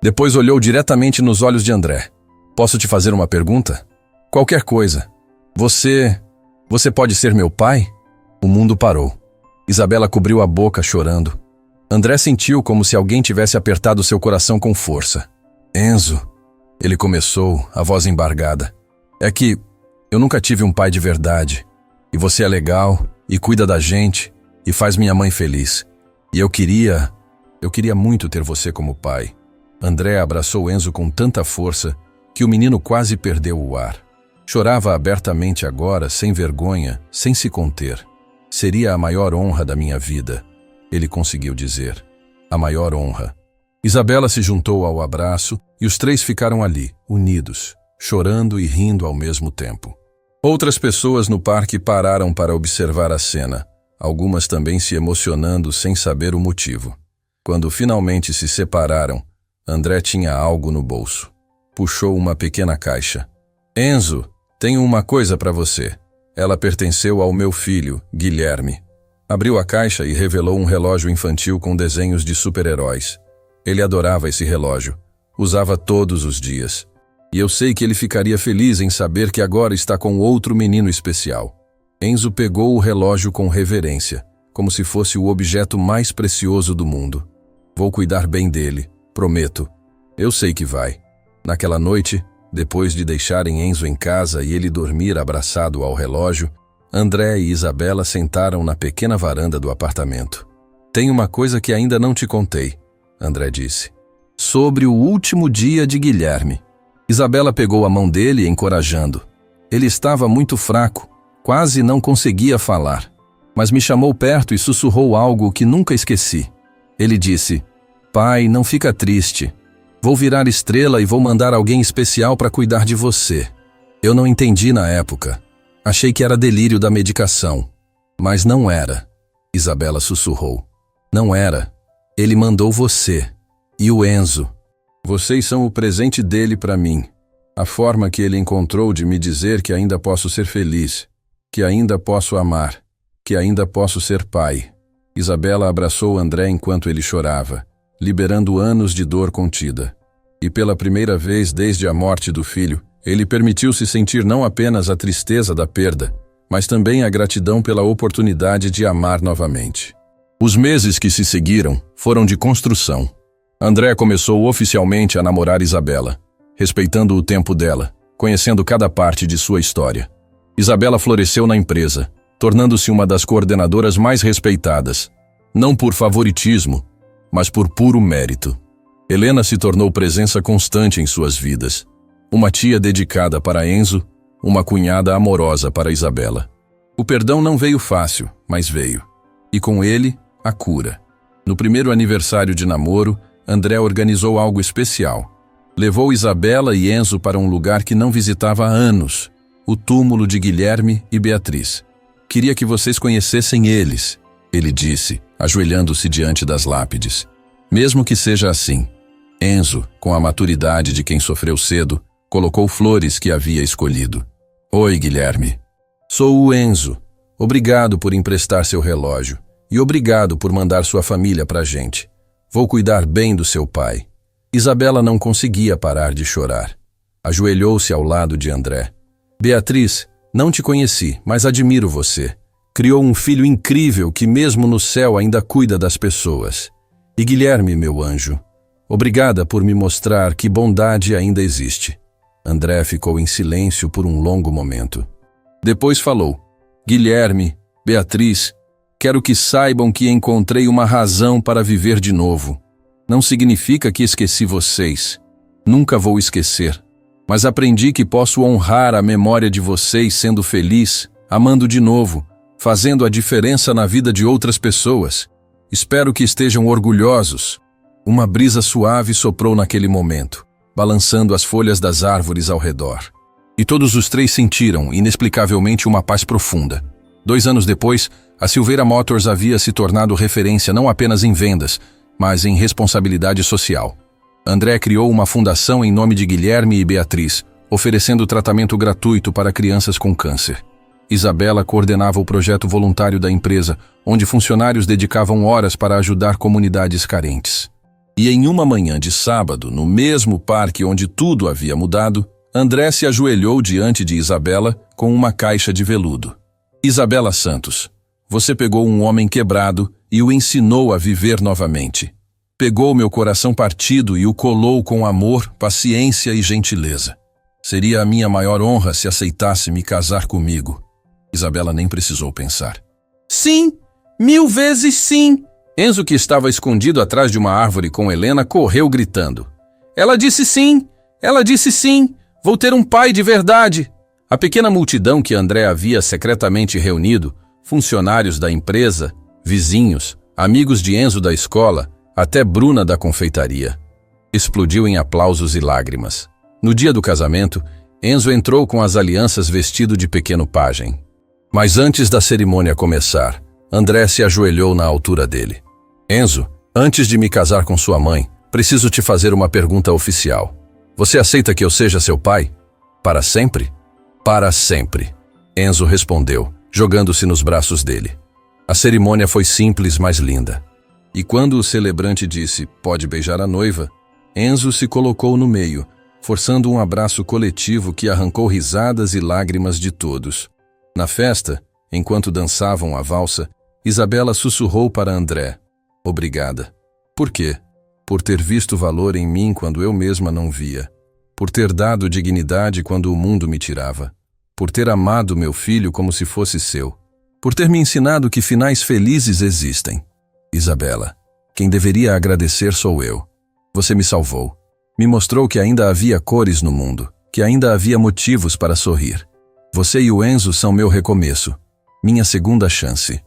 Depois olhou diretamente nos olhos de André. Posso te fazer uma pergunta? Qualquer coisa. Você pode ser meu pai? O mundo parou. Isabela cobriu a boca, chorando. André sentiu como se alguém tivesse apertado seu coração com força. Enzo, ele começou, a voz embargada. É que eu nunca tive um pai de verdade. E você é legal, e cuida da gente, e faz minha mãe feliz. E eu queria muito ter você como pai. André abraçou Enzo com tanta força que o menino quase perdeu o ar. Chorava abertamente agora, sem vergonha, sem se conter. Seria a maior honra da minha vida, ele conseguiu dizer. A maior honra. Isabela se juntou ao abraço e os 3 ficaram ali, unidos, chorando e rindo ao mesmo tempo. Outras pessoas no parque pararam para observar a cena, algumas também se emocionando sem saber o motivo. Quando finalmente se separaram, André tinha algo no bolso. Puxou uma pequena caixa. Enzo, tenho uma coisa para você. Ela pertenceu ao meu filho, Guilherme. Abriu a caixa e revelou um relógio infantil com desenhos de super-heróis. Ele adorava esse relógio. Usava todos os dias. E eu sei que ele ficaria feliz em saber que agora está com outro menino especial. Enzo pegou o relógio com reverência, como se fosse o objeto mais precioso do mundo. Vou cuidar bem dele, prometo. Eu sei que vai. Naquela noite, depois de deixarem Enzo em casa e ele dormir abraçado ao relógio, André e Isabela sentaram na pequena varanda do apartamento. Tem uma coisa que ainda não te contei, André disse. Sobre o último dia de Guilherme. Isabela pegou a mão dele, encorajando. Ele estava muito fraco, quase não conseguia falar, mas me chamou perto e sussurrou algo que nunca esqueci. Ele disse, pai, não fica triste. Vou virar estrela e vou mandar alguém especial para cuidar de você. Eu não entendi na época. Achei que era delírio da medicação. Mas não era. Isabela sussurrou. Não era. Ele mandou você. E o Enzo. Vocês são o presente dele para mim. A forma que ele encontrou de me dizer que ainda posso ser feliz, que ainda posso amar, que ainda posso ser pai. Isabela abraçou André enquanto ele chorava, liberando anos de dor contida. E pela primeira vez desde a morte do filho, ele permitiu-se sentir não apenas a tristeza da perda, mas também a gratidão pela oportunidade de amar novamente. Os meses que se seguiram foram de construção. André começou oficialmente a namorar Isabela, respeitando o tempo dela, conhecendo cada parte de sua história. Isabela floresceu na empresa, tornando-se uma das coordenadoras mais respeitadas, não por favoritismo, mas por puro mérito. Helena se tornou presença constante em suas vidas. Uma tia dedicada para Enzo, uma cunhada amorosa para Isabela. O perdão não veio fácil, mas veio. E com ele, a cura. No primeiro aniversário de namoro, André organizou algo especial. Levou Isabela e Enzo para um lugar que não visitava há anos, o túmulo de Guilherme e Beatriz. Queria que vocês conhecessem eles, ele disse, ajoelhando-se diante das lápides. Mesmo que seja assim. Enzo, com a maturidade de quem sofreu cedo, colocou flores que havia escolhido. Oi, Guilherme. Sou o Enzo. Obrigado por emprestar seu relógio. E obrigado por mandar sua família pra gente. Vou cuidar bem do seu pai. Isabela não conseguia parar de chorar. Ajoelhou-se ao lado de André. Beatriz, não te conheci, mas admiro você. Criou um filho incrível que mesmo no céu ainda cuida das pessoas. E Guilherme, meu anjo, obrigada por me mostrar que bondade ainda existe. André ficou em silêncio por um longo momento. Depois falou. Guilherme, Beatriz, quero que saibam que encontrei uma razão para viver de novo. Não significa que esqueci vocês. Nunca vou esquecer. Mas aprendi que posso honrar a memória de vocês sendo feliz, amando de novo, fazendo a diferença na vida de outras pessoas. Espero que estejam orgulhosos. Uma brisa suave soprou naquele momento, balançando as folhas das árvores ao redor. E todos os três sentiram, inexplicavelmente, uma paz profunda. 2 anos depois, a Silveira Motors havia se tornado referência não apenas em vendas, mas em responsabilidade social. André criou uma fundação em nome de Guilherme e Beatriz, oferecendo tratamento gratuito para crianças com câncer. Isabela coordenava o projeto voluntário da empresa, onde funcionários dedicavam horas para ajudar comunidades carentes. E em uma manhã de sábado, no mesmo parque onde tudo havia mudado, André se ajoelhou diante de Isabela com uma caixa de veludo. Isabela Santos, você pegou um homem quebrado e o ensinou a viver novamente. Pegou meu coração partido e o colou com amor, paciência e gentileza. Seria a minha maior honra se aceitasse me casar comigo. Isabela nem precisou pensar. Sim, 1000 vezes sim! Enzo, que estava escondido atrás de uma árvore com Helena, correu gritando. Ela disse sim! Ela disse sim! Vou ter um pai de verdade! A pequena multidão que André havia secretamente reunido, funcionários da empresa, vizinhos, amigos de Enzo da escola, até Bruna da confeitaria, explodiu em aplausos e lágrimas. No dia do casamento, Enzo entrou com as alianças vestido de pequeno pajem. Mas antes da cerimônia começar, André se ajoelhou na altura dele. Enzo, antes de me casar com sua mãe, preciso te fazer uma pergunta oficial. Você aceita que eu seja seu pai? Para sempre? Para sempre. Enzo respondeu, jogando-se nos braços dele. A cerimônia foi simples, mas linda. E quando o celebrante disse, pode beijar a noiva, Enzo se colocou no meio, forçando um abraço coletivo que arrancou risadas e lágrimas de todos. Na festa, enquanto dançavam a valsa, Isabela sussurrou para André, obrigada. Por quê? Por ter visto valor em mim quando eu mesma não via. Por ter dado dignidade quando o mundo me tirava. Por ter amado meu filho como se fosse seu. Por ter me ensinado que finais felizes existem. Isabela, quem deveria agradecer sou eu. Você me salvou. Me mostrou que ainda havia cores no mundo, que ainda havia motivos para sorrir. Você e o Enzo são meu recomeço, minha segunda chance.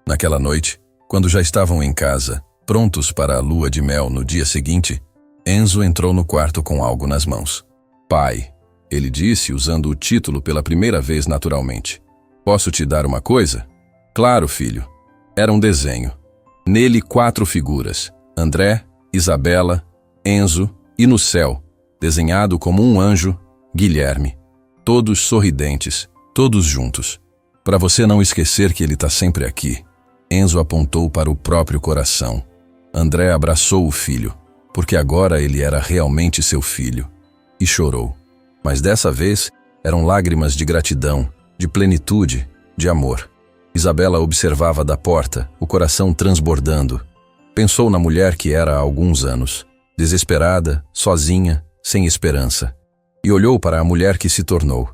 Naquela noite, quando já estavam em casa, prontos para a lua de mel no dia seguinte, Enzo entrou no quarto com algo nas mãos. Pai, ele disse, usando o título pela primeira vez naturalmente. Posso te dar uma coisa? Claro, filho. Era um desenho. Nele 4 figuras, André, Isabela, Enzo e no céu, desenhado como um anjo, Guilherme. Todos sorridentes, todos juntos. Para você não esquecer que ele está sempre aqui. Enzo apontou para o próprio coração. André abraçou o filho, porque agora ele era realmente seu filho, e chorou. Mas dessa vez eram lágrimas de gratidão, de plenitude, de amor. Isabela observava da porta, o coração transbordando. Pensou na mulher que era há alguns anos, desesperada, sozinha, sem esperança. E olhou para a mulher que se tornou.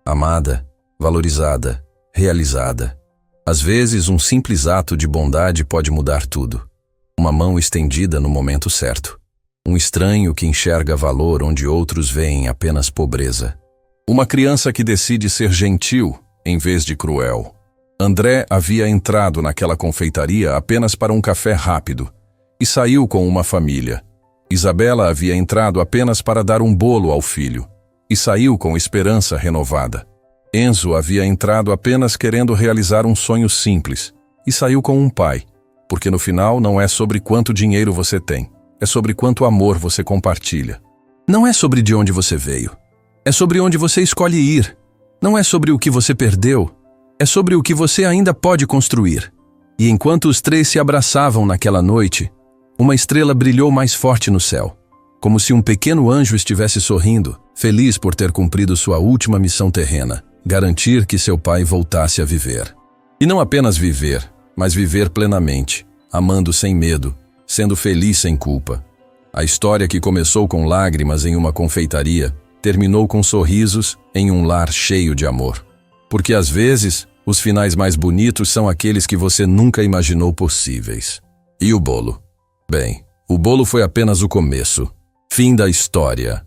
Amada, valorizada, realizada. Às vezes, um simples ato de bondade pode mudar tudo. Uma mão estendida no momento certo. Um estranho que enxerga valor onde outros veem apenas pobreza. Uma criança que decide ser gentil em vez de cruel. André havia entrado naquela confeitaria apenas para um café rápido e saiu com uma família. Isabela havia entrado apenas para dar um bolo ao filho e saiu com esperança renovada. Enzo havia entrado apenas querendo realizar um sonho simples e saiu com um pai, porque no final não é sobre quanto dinheiro você tem, é sobre quanto amor você compartilha. Não é sobre de onde você veio, é sobre onde você escolhe ir. Não é sobre o que você perdeu, é sobre o que você ainda pode construir. E enquanto os três se abraçavam naquela noite, uma estrela brilhou mais forte no céu, como se um pequeno anjo estivesse sorrindo, feliz por ter cumprido sua última missão terrena, garantir que seu pai voltasse a viver. E não apenas viver, mas viver plenamente, amando sem medo, sendo feliz sem culpa. A história que começou com lágrimas em uma confeitaria, terminou com sorrisos em um lar cheio de amor. Porque às vezes, os finais mais bonitos são aqueles que você nunca imaginou possíveis. E o bolo? Bem, o bolo foi apenas o começo. Fim da história.